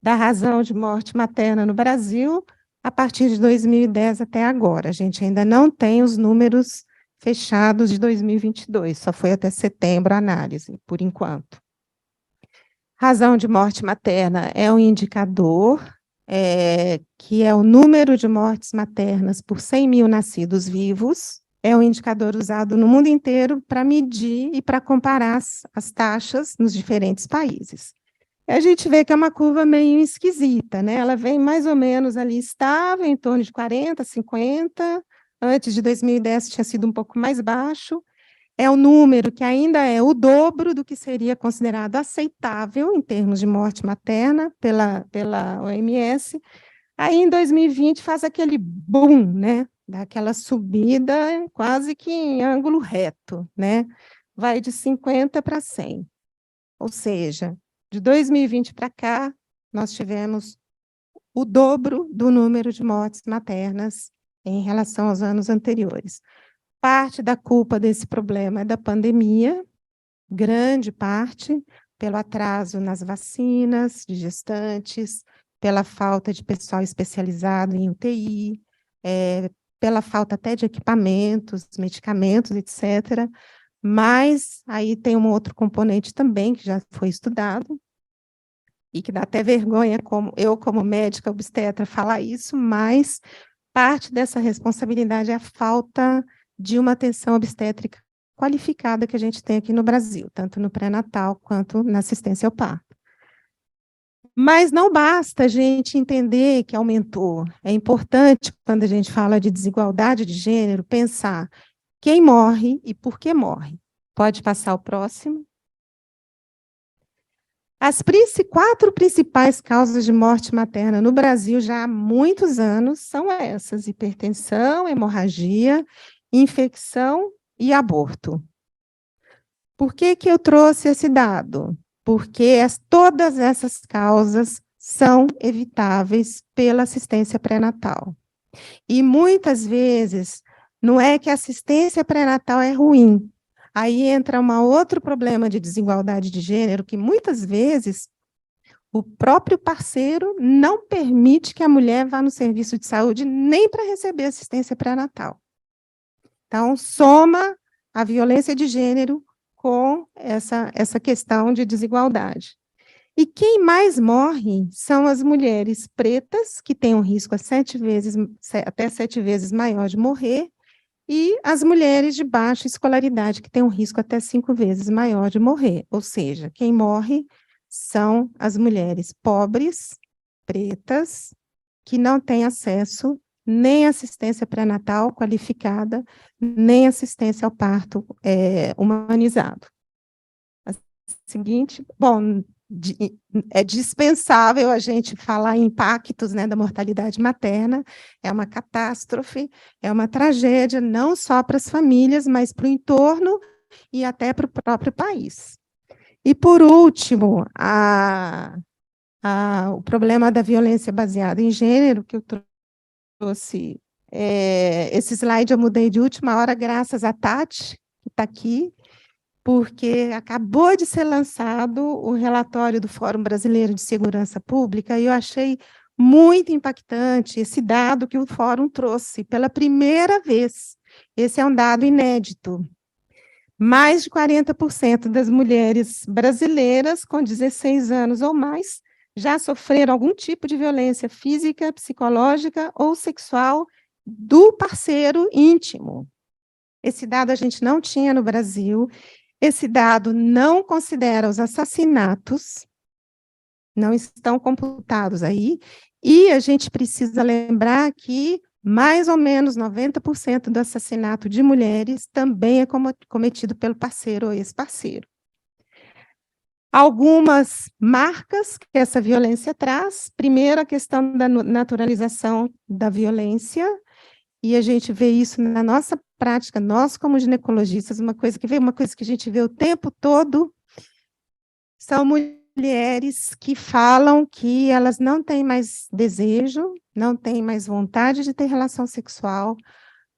da razão de morte materna no Brasil, a partir de 2010 até agora. A gente ainda não tem os números fechados de 2022, só foi até setembro a análise, por enquanto. Razão de morte materna é um indicador que é o número de mortes maternas por 100 mil nascidos vivos, é um indicador usado no mundo inteiro para medir e para comparar as taxas nos diferentes países. A gente vê que é uma curva meio esquisita, né? Ela vem mais ou menos ali estável, em torno de 40, 50, antes de 2010 tinha sido um pouco mais baixo, é um número que ainda é o dobro do que seria considerado aceitável em termos de morte materna pela OMS. Aí, em 2020, faz aquele boom, né? Daquela subida quase que em ângulo reto, né? Vai de 50 para 100. Ou seja, de 2020 para cá, nós tivemos o dobro do número de mortes maternas em relação aos anos anteriores. Parte da culpa desse problema é da pandemia, grande parte, pelo atraso nas vacinas de gestantes, pela falta de pessoal especializado em UTI, pela falta até de equipamentos, medicamentos, etc. Mas aí tem um outro componente também, que já foi estudado, e que dá até vergonha, como médica obstetra, falar isso, mas parte dessa responsabilidade é a falta de uma atenção obstétrica qualificada que a gente tem aqui no Brasil, tanto no pré-natal quanto na assistência ao parto. Mas não basta a gente entender que aumentou. É importante, quando a gente fala de desigualdade de gênero, pensar quem morre e por que morre. Pode passar o próximo. As 4 principais causas de morte materna no Brasil já há muitos anos são essas: hipertensão, hemorragia, infecção e aborto. Por que eu trouxe esse dado? Porque todas essas causas são evitáveis pela assistência pré-natal. E muitas vezes não é que a assistência pré-natal é ruim. Aí entra um outro problema de desigualdade de gênero, que muitas vezes o próprio parceiro não permite que a mulher vá no serviço de saúde nem para receber assistência pré-natal. Então, soma a violência de gênero com essa questão de desigualdade. E quem mais morre são as mulheres pretas, que têm um risco até 7 vezes maior de morrer, e as mulheres de baixa escolaridade, que têm um risco até 5 vezes maior de morrer. Ou seja, quem morre são as mulheres pobres, pretas, que não têm acesso nem assistência pré-natal qualificada, nem assistência ao parto humanizado. A seguinte, bom, é dispensável a gente falar em impactos, né, da mortalidade materna, é uma catástrofe, é uma tragédia, não só para as famílias, mas para o entorno e até para o próprio país. E, por último, o problema da violência baseada em gênero, que eu trouxe, esse slide eu mudei de última hora, graças a Tati, que está aqui, porque acabou de ser lançado o relatório do Fórum Brasileiro de Segurança Pública, e eu achei muito impactante esse dado que o Fórum trouxe pela primeira vez. Esse é um dado inédito. Mais de 40% das mulheres brasileiras com 16 anos ou mais já sofreram algum tipo de violência física, psicológica ou sexual do parceiro íntimo. Esse dado a gente não tinha no Brasil. Esse dado não considera os assassinatos, não estão computados aí, e a gente precisa lembrar que mais ou menos 90% do assassinato de mulheres também é cometido pelo parceiro ou ex-parceiro. Algumas marcas que essa violência traz, primeiro a questão da naturalização da violência, e a gente vê isso na nossa prática, nós como ginecologistas, uma coisa que a gente vê o tempo todo, são mulheres que falam que elas não têm mais desejo, não têm mais vontade de ter relação sexual,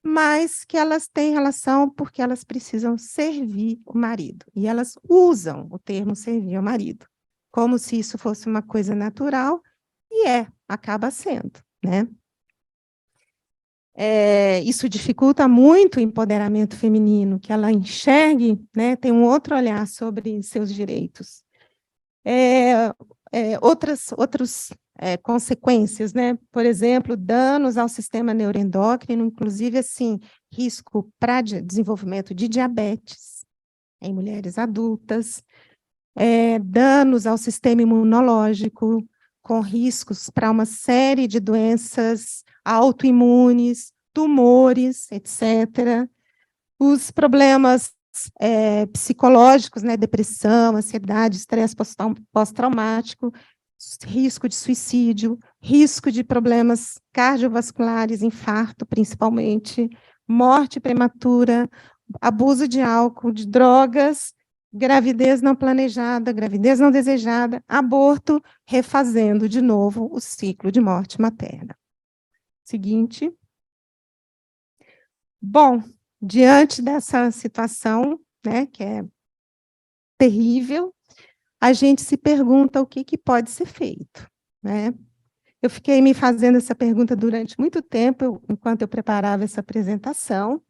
mas que elas têm relação porque elas precisam servir o marido. E elas usam o termo servir ao marido, como se isso fosse uma coisa natural, e acaba sendo, né? Isso dificulta muito o empoderamento feminino, que ela enxergue, né, tem um outro olhar sobre seus direitos. Outras consequências, né? Por exemplo, danos ao sistema neuroendócrino, inclusive, assim, risco para desenvolvimento de diabetes em mulheres adultas, danos ao sistema imunológico, com riscos para uma série de doenças autoimunes, tumores, etc. Os problemas psicológicos, né, depressão, ansiedade, estresse pós-traumático, risco de suicídio, risco de problemas cardiovasculares, infarto, principalmente, morte prematura, abuso de álcool, de drogas, gravidez não planejada, gravidez não desejada, aborto, refazendo de novo o ciclo de morte materna. Seguinte. Bom, diante dessa situação, né, que é terrível, a gente se pergunta o que pode ser feito, né? Eu fiquei me fazendo essa pergunta durante muito tempo, enquanto eu preparava essa apresentação,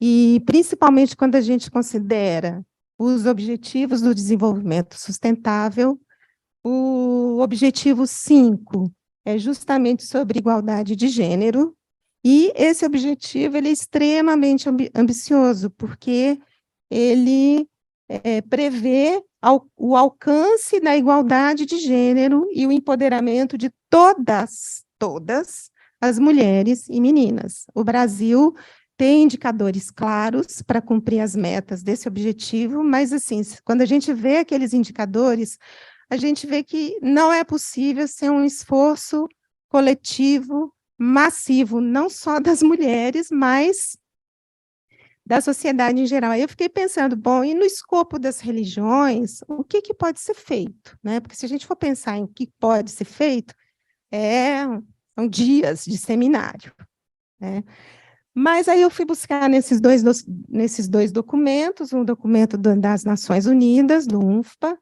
e principalmente quando a gente considera os objetivos do desenvolvimento sustentável, o objetivo 5 é justamente sobre igualdade de gênero, e esse objetivo ele é extremamente ambicioso, porque ele prevê o alcance da igualdade de gênero e o empoderamento de todas as mulheres e meninas. O Brasil tem indicadores claros para cumprir as metas desse objetivo, mas, assim, quando a gente vê aqueles indicadores, a gente vê que não é possível ser um esforço coletivo, massivo, não só das mulheres, mas da sociedade em geral. Aí eu fiquei pensando, bom, e no escopo das religiões, o que pode ser feito, né? Porque se a gente for pensar em o que pode ser feito, são dias de seminário, né? Mas aí eu fui buscar nesses dois documentos, um documento das Nações Unidas, do UNFPA,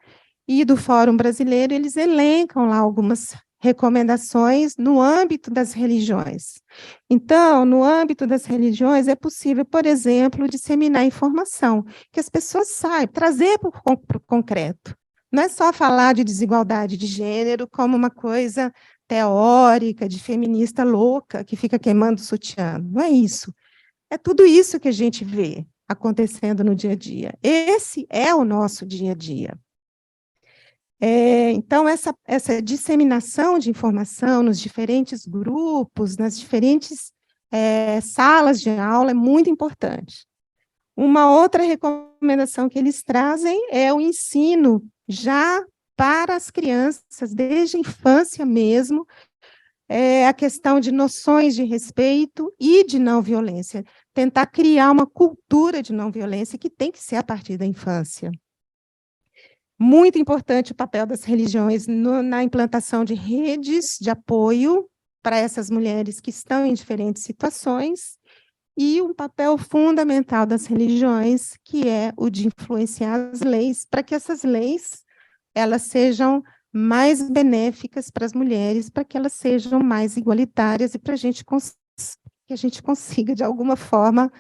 e do Fórum Brasileiro, eles elencam lá algumas recomendações no âmbito das religiões. Então, no âmbito das religiões, é possível, por exemplo, disseminar informação, que as pessoas saibam, trazer para o concreto. Não é só falar de desigualdade de gênero como uma coisa teórica, de feminista louca, que fica queimando o sutiã. Não é isso. É tudo isso que a gente vê acontecendo no dia a dia. Esse é o nosso dia a dia. Então, essa disseminação de informação nos diferentes grupos, nas diferentes salas de aula é muito importante. Uma outra recomendação que eles trazem é o ensino já para as crianças, desde a infância mesmo, a questão de noções de respeito e de não violência. Tentar criar uma cultura de não violência que tem que ser a partir da infância. Muito importante o papel das religiões na implantação de redes de apoio para essas mulheres que estão em diferentes situações, e um papel fundamental das religiões, que é o de influenciar as leis, para que essas leis elas sejam mais benéficas para as mulheres, para que elas sejam mais igualitárias e para que a gente consiga, de alguma forma,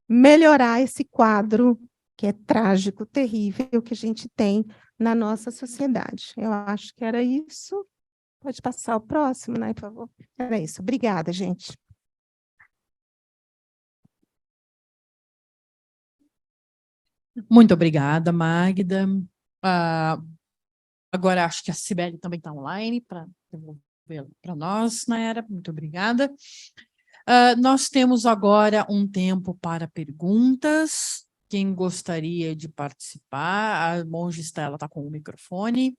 melhorar esse quadro que é trágico, terrível, que a gente tem na nossa sociedade. Eu acho que era isso. Pode passar o próximo, né, por favor? Era isso. Obrigada, gente. Muito obrigada, Magda. Agora acho que a Cibele também está online para devolvê-la para nós, Nayara. Muito obrigada. Nós temos agora um tempo para perguntas. Quem gostaria de participar? A Monge Estela está com o microfone.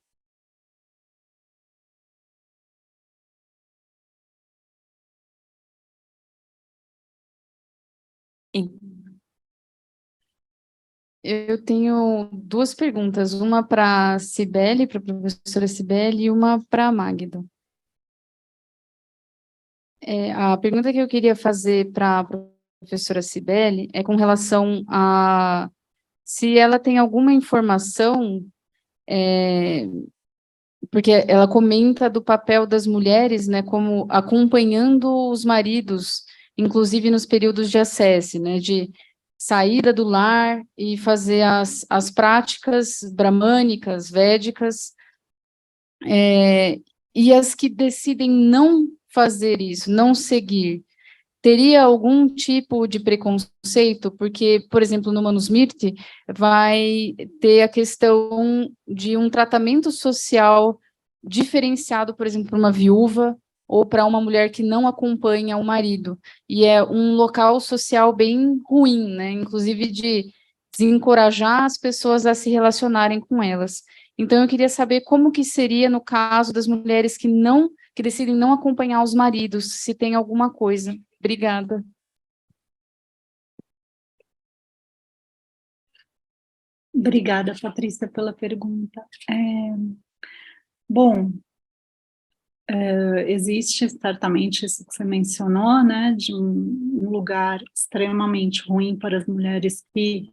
Eu tenho duas perguntas, uma para a Cibele, para a professora Cibele, e uma para a Magda. A pergunta que eu queria fazer para a professora Cibele é com relação a se ela tem alguma informação, porque ela comenta do papel das mulheres, né, como acompanhando os maridos, inclusive nos períodos de acesso, né, de saída do lar e fazer as práticas bramânicas, védicas, e as que decidem não fazer isso, não seguir, teria algum tipo de preconceito? Porque, por exemplo, no Manusmriti, vai ter a questão de um tratamento social diferenciado, por exemplo, para uma viúva ou para uma mulher que não acompanha o marido. E é um local social bem ruim, né? Inclusive de desencorajar as pessoas a se relacionarem com elas. Então, eu queria saber como que seria no caso das mulheres que decidem não acompanhar os maridos, se tem alguma coisa. Obrigada. Obrigada, Patrícia, pela pergunta. Bom, existe certamente isso que você mencionou, né, de um lugar extremamente ruim para as mulheres que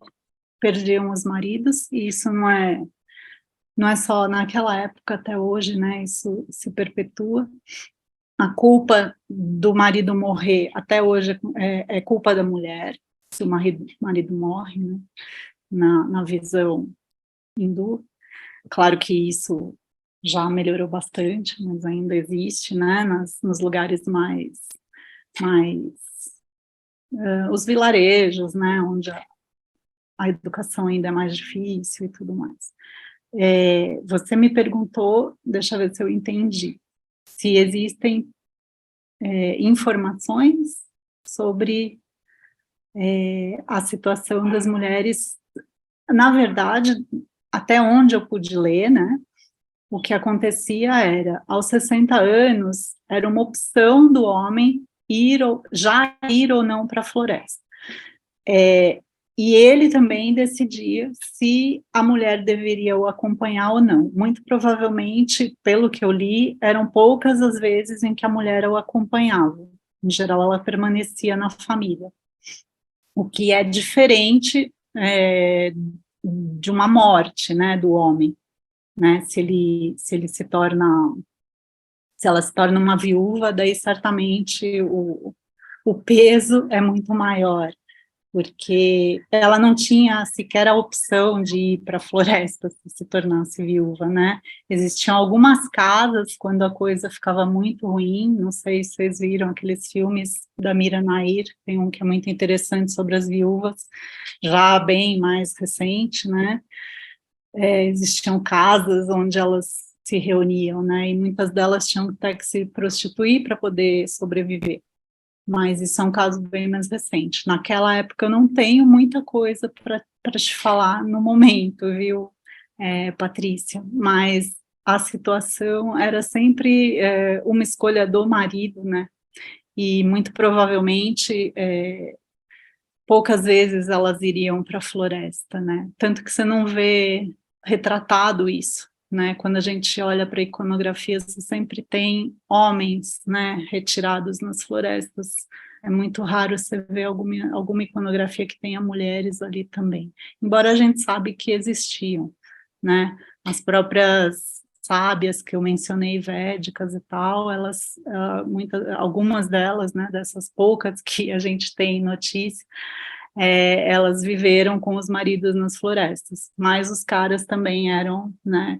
perdiam os maridos, e isso não é só naquela época, até hoje, né, isso se perpetua. A culpa do marido morrer, até hoje, é culpa da mulher, se o marido morre, né, na visão hindu. Claro que isso já melhorou bastante, mas ainda existe, né, nos lugares mais os vilarejos, né, onde a educação ainda é mais difícil e tudo mais. Você me perguntou, deixa eu ver se eu entendi, se existem informações sobre a situação das mulheres. Na verdade, até onde eu pude ler, né, o que acontecia era, aos 60 anos, era uma opção do homem ir ou não para a floresta. E ele também decidia se a mulher deveria o acompanhar ou não. Muito provavelmente, pelo que eu li, eram poucas as vezes em que a mulher o acompanhava. Em geral, ela permanecia na família. O que é diferente de uma morte, né, do homem, né? Se ela se torna uma viúva, daí certamente o peso é muito maior, porque ela não tinha sequer a opção de ir para a floresta se tornasse viúva, né? Existiam algumas casas, quando a coisa ficava muito ruim, não sei se vocês viram aqueles filmes da Mira Nair, tem um que é muito interessante sobre as viúvas, já bem mais recente, né? existiam casas onde elas se reuniam, né, e muitas delas tinham até que se prostituir para poder sobreviver. Mas isso é um caso bem mais recente. Naquela época eu não tenho muita coisa para te falar no momento, viu, Patrícia? Mas a situação era sempre uma escolha do marido, né? E muito provavelmente poucas vezes elas iriam para a floresta, né? Tanto que você não vê retratado isso, né? Quando a gente olha para a iconografia, você sempre tem homens, né, retirados nas florestas. É muito raro você ver alguma iconografia que tenha mulheres ali também. Embora a gente sabe que existiam, né? As próprias sábias que eu mencionei, védicas e tal, elas, algumas delas, né, dessas poucas que a gente tem notícia, elas viveram com os maridos nas florestas, mas os caras também eram, né,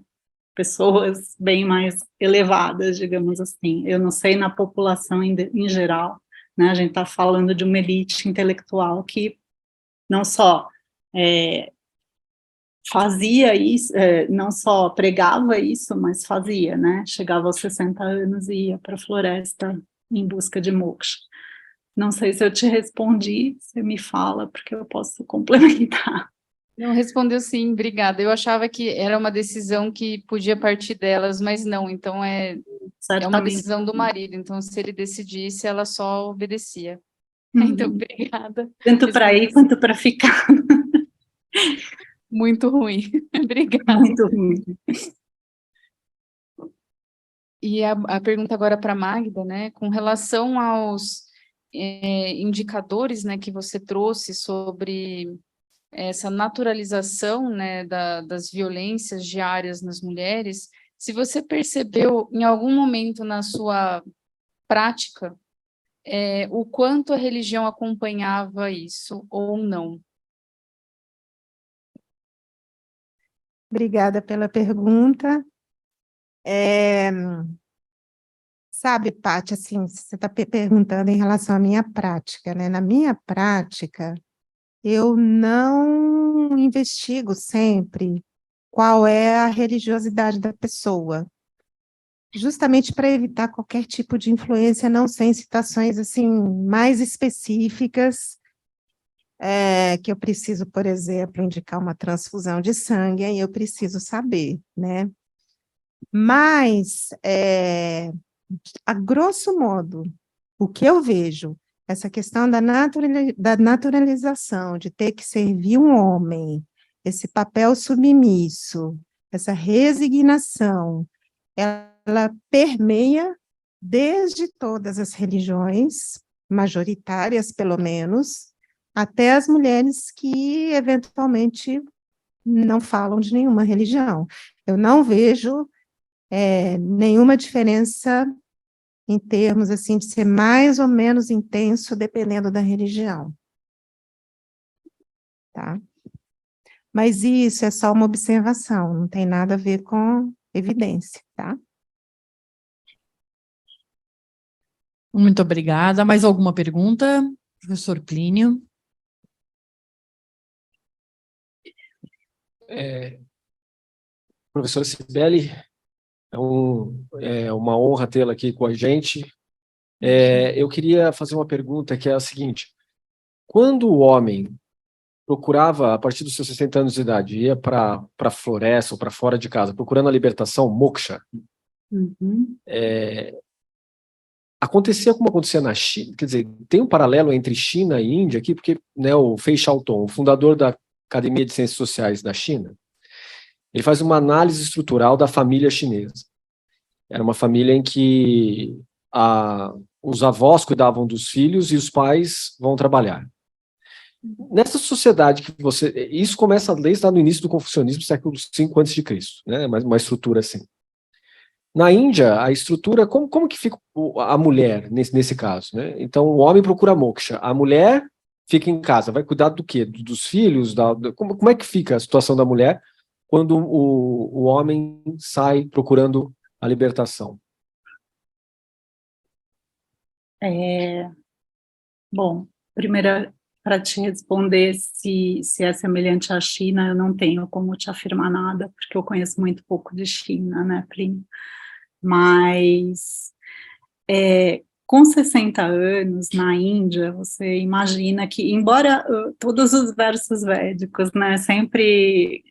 pessoas bem mais elevadas, digamos assim. Eu não sei na população em geral, né, a gente está falando de uma elite intelectual que não só fazia isso, não só pregava isso, mas fazia, né, chegava aos 60 anos e ia para a floresta em busca de moksha. Não sei se eu te respondi, você me fala, porque eu posso complementar. Não, respondeu sim, obrigada. Eu achava que era uma decisão que podia partir delas, mas não, então é uma decisão do marido, então se ele decidisse, ela só obedecia. Então, obrigada. Tanto para ir quanto para ficar. Muito ruim. Obrigada. Muito ruim. E a pergunta agora para a Magda, né, com relação aos indicadores, né, que você trouxe sobre essa naturalização, né, das violências diárias nas mulheres, se você percebeu em algum momento na sua prática o quanto a religião acompanhava isso ou não. Obrigada pela pergunta. Sabe, Paty, assim, você está perguntando em relação à minha prática, né? Na minha prática, eu não investigo sempre qual é a religiosidade da pessoa, justamente para evitar qualquer tipo de influência, não sem situações assim mais específicas, que eu preciso, por exemplo, indicar uma transfusão de sangue, aí eu preciso saber, né? Mas, a grosso modo, o que eu vejo, essa questão da naturalização, de ter que servir um homem, esse papel submisso, essa resignação, ela permeia desde todas as religiões, majoritárias pelo menos, até as mulheres que eventualmente não falam de nenhuma religião. Eu não vejo nenhuma diferença em termos assim de ser mais ou menos intenso dependendo da religião, tá? Mas isso é só uma observação, não tem nada a ver com evidência, tá? Muito obrigada. Mais alguma pergunta, professor Plínio? Professora Cibele, é uma honra tê-la aqui com a gente. Eu queria fazer uma pergunta que é a seguinte: quando o homem procurava, a partir dos seus 60 anos de idade, ia para a floresta ou para fora de casa, procurando a libertação, moksha, acontecia como acontecia na China, quer dizer, tem um paralelo entre China e Índia aqui, porque, né, o Fei Xiaotong, o fundador da Academia de Ciências Sociais da China, ele faz uma análise estrutural da família chinesa. Era uma família em que os avós cuidavam dos filhos e os pais vão trabalhar. Nessa sociedade que isso começa desde lá no início do confucionismo, século V a.C., né? Uma estrutura assim. Na Índia, a estrutura, como que fica a mulher nesse caso, né? Então, o homem procura moksha, a mulher fica em casa, vai cuidar do quê? Dos filhos? Como é que fica a situação da mulher quando o homem sai procurando a libertação? Bom, primeira para te responder se é semelhante à China, eu não tenho como te afirmar nada, porque eu conheço muito pouco de China, né, Plínio? Mas, com 60 anos, na Índia, você imagina que, embora todos os versos védicos, né, sempre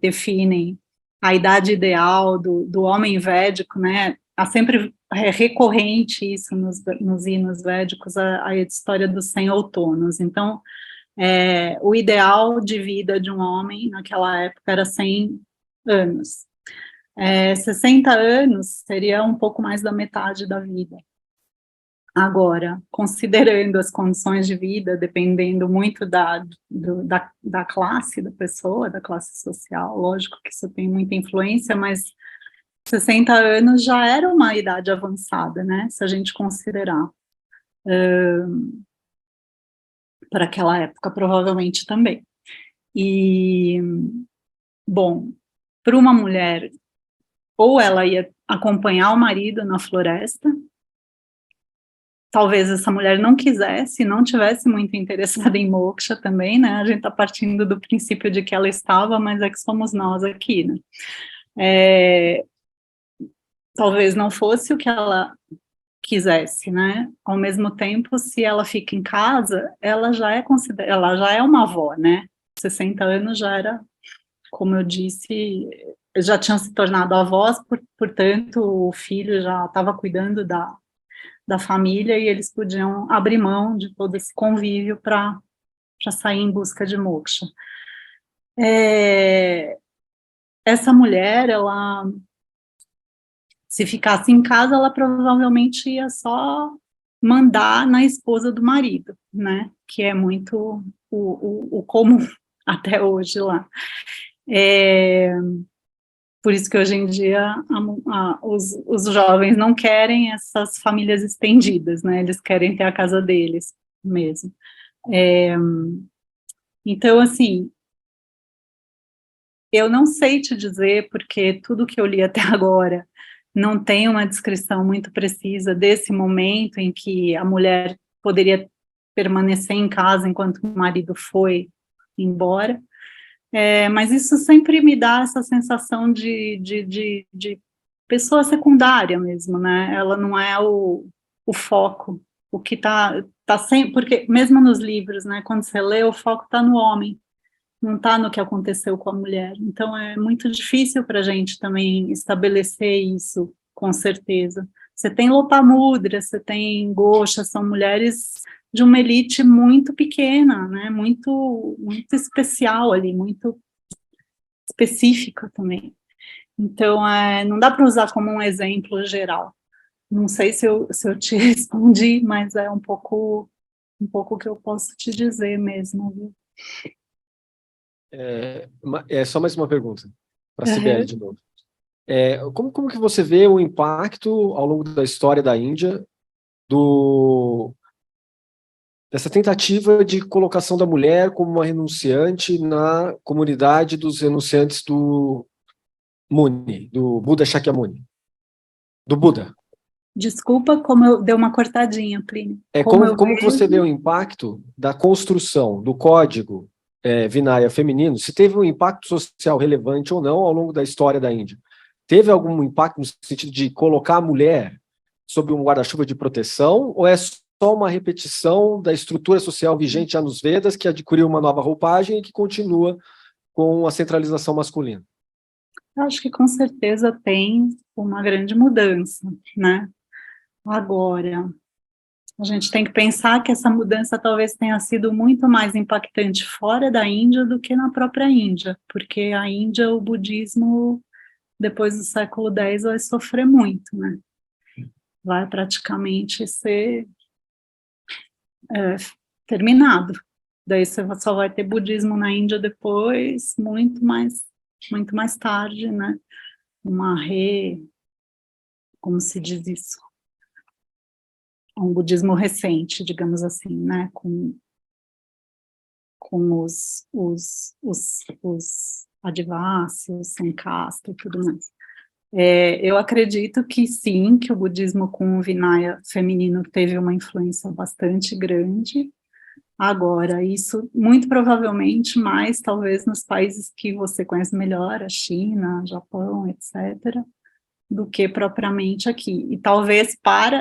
definem a idade ideal do homem védico, né, há sempre recorrente isso nos hinos védicos, a história dos 100 outonos. Então, o ideal de vida de um homem naquela época era 100 anos. 60 anos seria um pouco mais da metade da vida. Agora, considerando as condições de vida, dependendo muito da classe da pessoa, da classe social, lógico que isso tem muita influência, mas 60 anos já era uma idade avançada, né, se a gente considerar. Para aquela época, provavelmente também. E, bom, para uma mulher, ou ela ia acompanhar o marido na floresta, talvez essa mulher não quisesse, não tivesse muito interessada em moksha também, né, a gente está partindo do princípio de que ela estava, mas é que somos nós aqui, né. Talvez não fosse o que ela quisesse, né, ao mesmo tempo, se ela fica em casa, ela já é uma avó, né, 60 anos já era, como eu disse, já tinham se tornado avós, portanto, o filho já estava cuidando da família e eles podiam abrir mão de todo esse convívio para sair em busca de moksha. Essa mulher, ela, se ficasse em casa, ela provavelmente ia só mandar na esposa do marido, né, que é muito o comum até hoje lá. Por isso que hoje em dia os jovens não querem essas famílias estendidas, né, eles querem ter a casa deles mesmo. Então, assim, eu não sei te dizer, porque tudo que eu li até agora não tem uma descrição muito precisa desse momento em que a mulher poderia permanecer em casa enquanto o marido foi embora, mas isso sempre me dá essa sensação de pessoa secundária mesmo, né, ela não é o foco, o que tá sempre, porque mesmo nos livros, né, quando você lê, o foco está no homem, não está no que aconteceu com a mulher, então é muito difícil para a gente também estabelecer isso, com certeza. Você tem Lopamudra, você tem Gosha, são mulheres de uma elite muito pequena, né, muito especial ali, muito específica também. Então, não dá para usar como um exemplo geral. Não sei se eu te respondi, mas é um pouco o que eu posso te dizer mesmo, viu? Só mais uma pergunta, para a Sibeli de novo. Como que você vê o impacto ao longo da história da Índia dessa tentativa de colocação da mulher como uma renunciante na comunidade dos renunciantes do Muni, do Buda Shakyamuni, do Buda? Desculpa, como eu dei uma cortadinha, Plínio. Como que você vê o impacto da construção do código Vinaya feminino, se teve um impacto social relevante ou não ao longo da história da Índia? Teve algum impacto no sentido de colocar a mulher sob um guarda-chuva de proteção, ou é só uma repetição da estrutura social vigente já nos Vedas, que adquiriu uma nova roupagem e que continua com a centralização masculina? Eu acho que com certeza tem uma grande mudança, né? Agora, a gente tem que pensar que essa mudança talvez tenha sido muito mais impactante fora da Índia do que na própria Índia, porque a Índia, o budismo, depois do século X, vai sofrer muito, né? Vai praticamente ser terminado. Daí você só vai ter budismo na Índia depois, muito mais tarde, né? Como se diz isso? Um budismo recente, digamos assim, né, com os Adivasi, Sankasta e tudo mais. Eu acredito que sim, que o budismo com o Vinaya feminino teve uma influência bastante grande. Agora, isso muito provavelmente mais talvez nos países que você conhece melhor, a China, Japão, etc., do que propriamente aqui. E talvez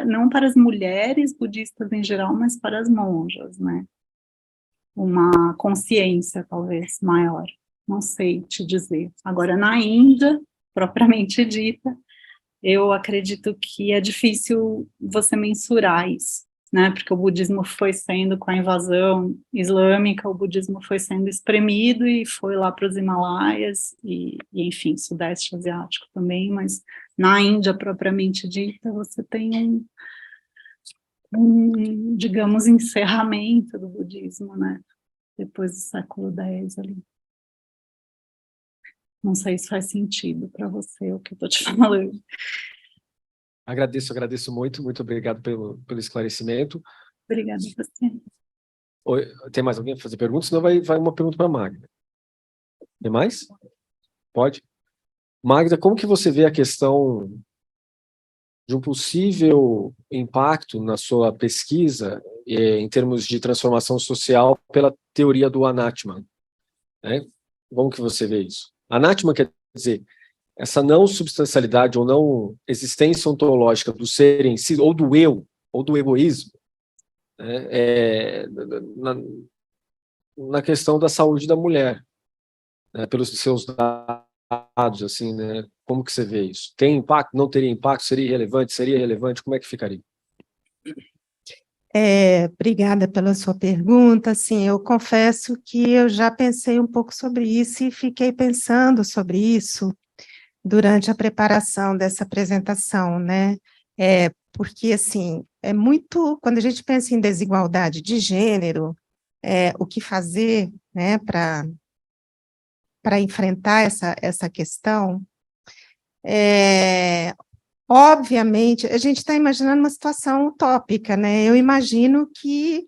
não para as mulheres budistas em geral, mas para as monjas, né? Uma consciência talvez maior, não sei te dizer. Agora, na Índia, propriamente dita, eu acredito que é difícil você mensurar isso, né, porque o budismo foi sendo, com a invasão islâmica, o budismo foi sendo espremido e foi lá para os Himalaias, enfim, Sudeste Asiático também, mas na Índia, propriamente dita, você tem digamos, encerramento do budismo, né, depois do século X ali. Não sei se faz sentido para você o que eu estou te falando. Agradeço muito, muito obrigado pelo esclarecimento. Obrigada a você. Oi, tem mais alguém para fazer perguntas? Senão vai uma pergunta para a Magda. Tem mais? Pode? Magda, como que você vê a questão de um possível impacto na sua pesquisa em termos de transformação social pela teoria do Anatman, né? Como que você vê isso? Anatman quer dizer essa não substancialidade ou não existência ontológica do ser em si, ou do eu, ou do egoísmo, né? Na questão da saúde da mulher, né? Pelos seus dados, assim, né? Como que você vê isso? Tem impacto? Não teria impacto? Seria irrelevante? Seria relevante? Como é que ficaria? Obrigada pela sua pergunta. Assim, eu confesso que eu já pensei um pouco sobre isso e fiquei pensando sobre isso durante a preparação dessa apresentação, né? Porque, assim, quando a gente pensa em desigualdade de gênero, o que fazer, né, para enfrentar essa questão, obviamente, a gente está imaginando uma situação utópica, né? Eu imagino que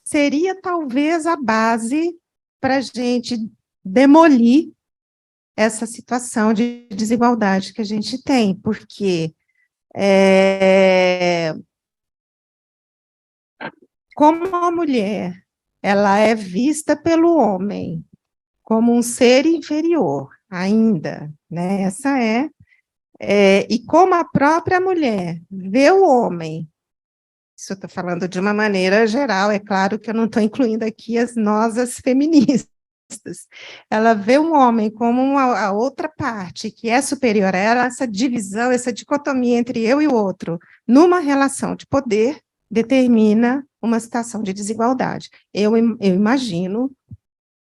seria talvez a base para a gente demolir essa situação de desigualdade que a gente tem, porque como a mulher ela é vista pelo homem como um ser inferior ainda, né? E como a própria mulher vê o homem, isso eu estou falando de uma maneira geral, é claro que eu não estou incluindo aqui as feministas, ela vê um homem como a outra parte, que é superior a ela, essa divisão, essa dicotomia entre eu e o outro, numa relação de poder, determina uma situação de desigualdade. Eu imagino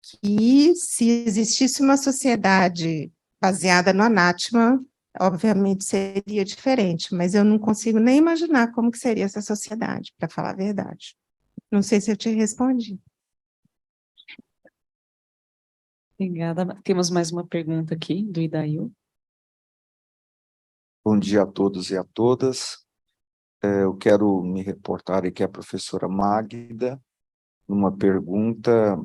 que se existisse uma sociedade baseada no Anatman, obviamente seria diferente, mas eu não consigo nem imaginar como que seria essa sociedade, para falar a verdade. Não sei se eu te respondi. Obrigada. Temos mais uma pergunta aqui, do Idail. Bom dia a todos e a todas. Eu quero me reportar aqui à professora Magda, numa pergunta,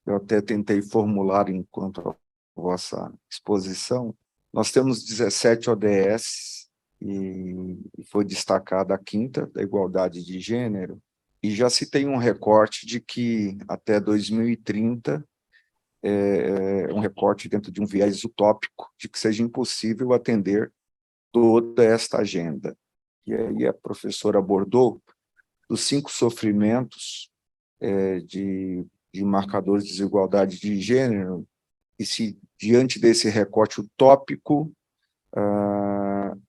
eu até tentei formular enquanto a vossa exposição. Nós temos 17 ODS e foi destacada a 5ª, da igualdade de gênero, e já se tem um recorte de que até 2030, um recorte dentro de um viés utópico, de que seja impossível atender toda esta agenda. E aí a professora abordou os 5 sofrimentos de marcadores de desigualdade de gênero, e se diante desse recorte utópico,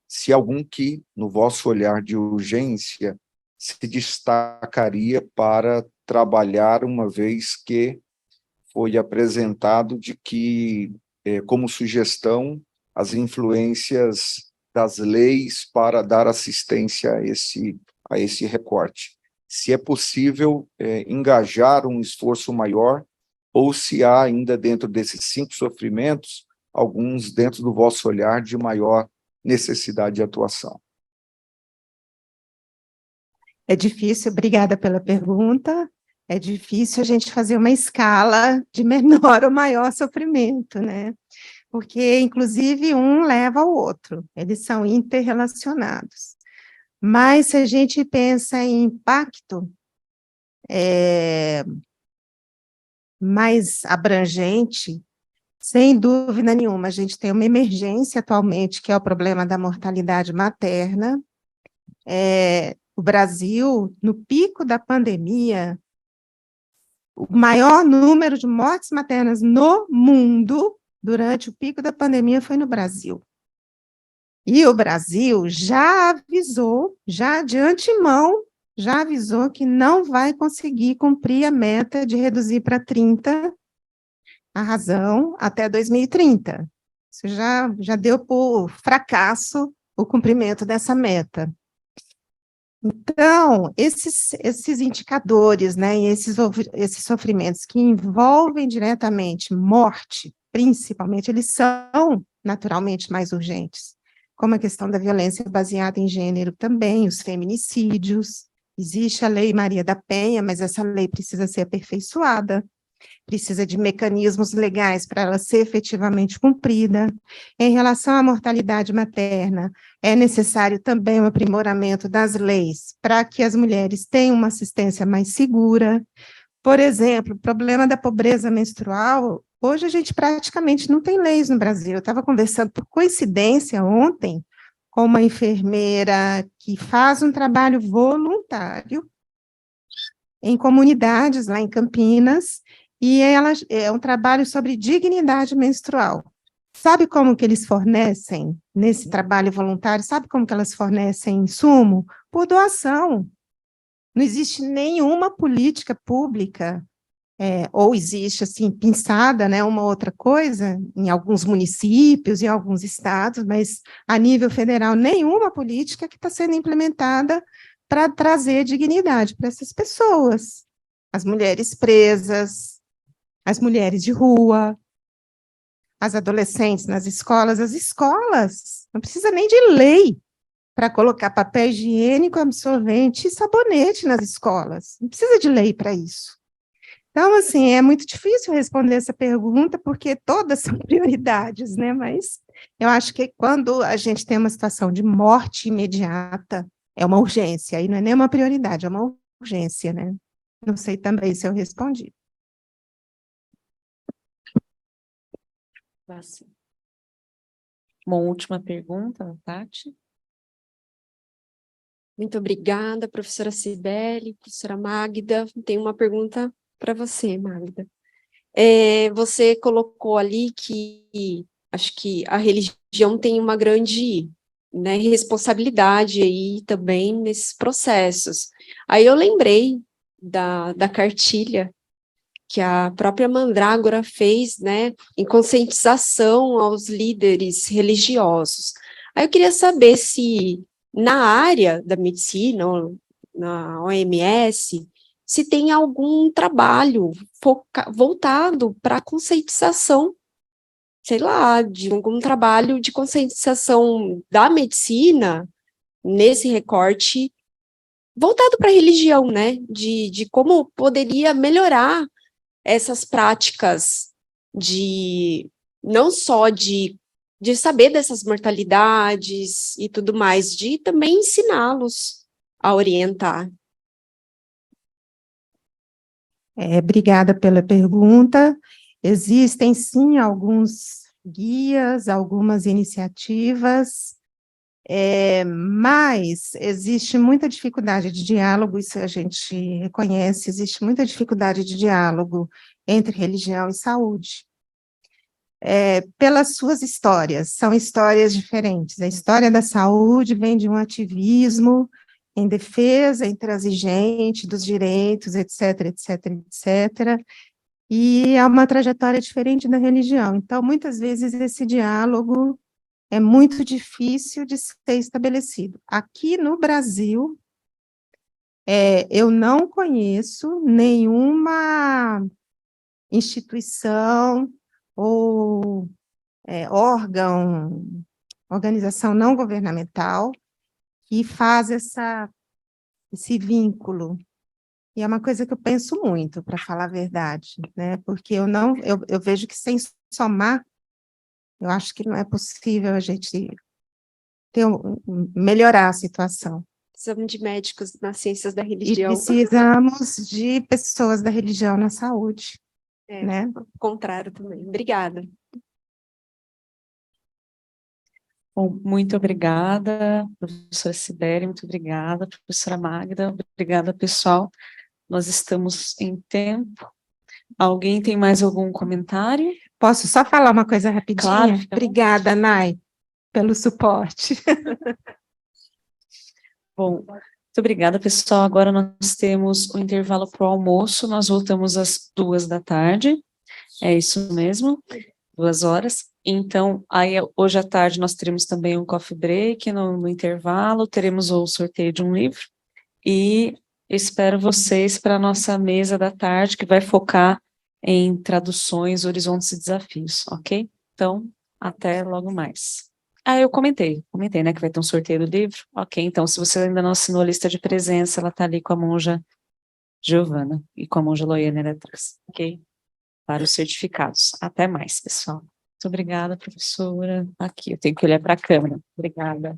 se algum que, no vosso olhar de urgência, se destacaria para trabalhar, uma vez que foi apresentado de que, como sugestão, as influências das leis para dar assistência a esse recorte. Se é possível engajar um esforço maior, ou se há ainda dentro desses 5 sofrimentos, alguns dentro do vosso olhar de maior necessidade de atuação. É difícil, obrigada pela pergunta, é difícil a gente fazer uma escala de menor ou maior sofrimento, né? Porque, inclusive, um leva ao outro, eles são interrelacionados. Mas, se a gente pensa em impacto, mais abrangente, sem dúvida nenhuma. A gente tem uma emergência atualmente, que é o problema da mortalidade materna. O Brasil, no pico da pandemia, o maior número de mortes maternas no mundo, durante o pico da pandemia, foi no Brasil. E o Brasil já avisou, já de antemão, já avisou que não vai conseguir cumprir a meta de reduzir para 30 a razão até 2030. Isso já deu por fracasso o cumprimento dessa meta. Então, esses indicadores, né, e esses sofrimentos que envolvem diretamente morte, principalmente, eles são naturalmente mais urgentes, como a questão da violência baseada em gênero também, os feminicídios. Existe a Lei Maria da Penha, mas essa lei precisa ser aperfeiçoada, precisa de mecanismos legais para ela ser efetivamente cumprida. Em relação à mortalidade materna, é necessário também o aprimoramento das leis para que as mulheres tenham uma assistência mais segura. Por exemplo, o problema da pobreza menstrual, hoje a gente praticamente não tem leis no Brasil. Eu estava conversando por coincidência ontem com uma enfermeira que faz um trabalho voluntário em comunidades lá em Campinas, e ela é um trabalho sobre dignidade menstrual. Sabe como que eles fornecem nesse trabalho voluntário? Sabe como que elas fornecem insumo? Por doação. Não existe nenhuma política pública, ou existe, assim, pensada, né, uma outra coisa, em alguns municípios, em alguns estados, mas a nível federal, nenhuma política que está sendo implementada para trazer dignidade para essas pessoas. As mulheres presas, as mulheres de rua, as adolescentes nas escolas, as escolas, não precisa nem de lei para colocar papel higiênico, absorvente e sabonete nas escolas, não precisa de lei para isso. Então, assim, é muito difícil responder essa pergunta, porque todas são prioridades, né, mas eu acho que quando a gente tem uma situação de morte imediata, é uma urgência, aí não é nem uma prioridade, é uma urgência, né? Não sei também se eu respondi. Uma última pergunta, Tati? Muito obrigada, professora Cibele, professora Magda. Tenho uma pergunta para você, Magda. Você colocou ali que acho que a religião tem uma grande, né, responsabilidade aí também nesses processos. Aí eu lembrei da cartilha que a própria Mandrágora fez, né, em conscientização aos líderes religiosos. Aí eu queria saber se, na área da medicina, ou na OMS, se tem algum trabalho voltado para a conscientização, sei lá, de algum trabalho de conscientização da medicina, nesse recorte, voltado para a religião, né, de como poderia melhorar essas práticas não só de saber dessas mortalidades e tudo mais, de também ensiná-los a orientar. Obrigada pela pergunta. Existem, sim, alguns guias, algumas iniciativas, mas existe muita dificuldade de diálogo, isso a gente reconhece, existe muita dificuldade de diálogo entre religião e saúde. Pelas suas histórias, são histórias diferentes. A história da saúde vem de um ativismo em defesa intransigente dos direitos, etc., etc., etc., e é uma trajetória diferente da religião. Então, muitas vezes, esse diálogo é muito difícil de ser estabelecido. Aqui no Brasil, eu não conheço nenhuma instituição ou organização não governamental que faz esse vínculo. E é uma coisa que eu penso muito, para falar a verdade, né? Porque eu vejo que sem somar, eu acho que não é possível a gente melhorar a situação. precisamos de médicos nas ciências da E religião. precisamos de pessoas da religião na saúde, É, né? o contrário também. Obrigada. Bom, muito obrigada, professora Sibeli, muito obrigada, professora Magda, obrigada, pessoal. Nós estamos em tempo. Alguém tem mais algum comentário? Posso só falar uma coisa rapidinha? Claro, fica à Obrigada, Nai, pelo suporte. Bom, muito obrigada, pessoal. Agora nós temos o intervalo para o almoço. Nós voltamos às 14h. É isso mesmo, 2 horas. Então, aí hoje à tarde nós teremos também um coffee break no intervalo, teremos o sorteio de um livro e espero vocês para a nossa mesa da tarde, que vai focar em traduções, horizontes e desafios, ok? Então, até logo mais. Ah, eu comentei, né, que vai ter um sorteio do livro. Ok, então, se você ainda não assinou a lista de presença, ela está ali com a monja Giovana e com a monja Loiane ali atrás, ok? Para os certificados. Até mais, pessoal. Muito obrigada, professora. Aqui, eu tenho que olhar para a câmera. Obrigada.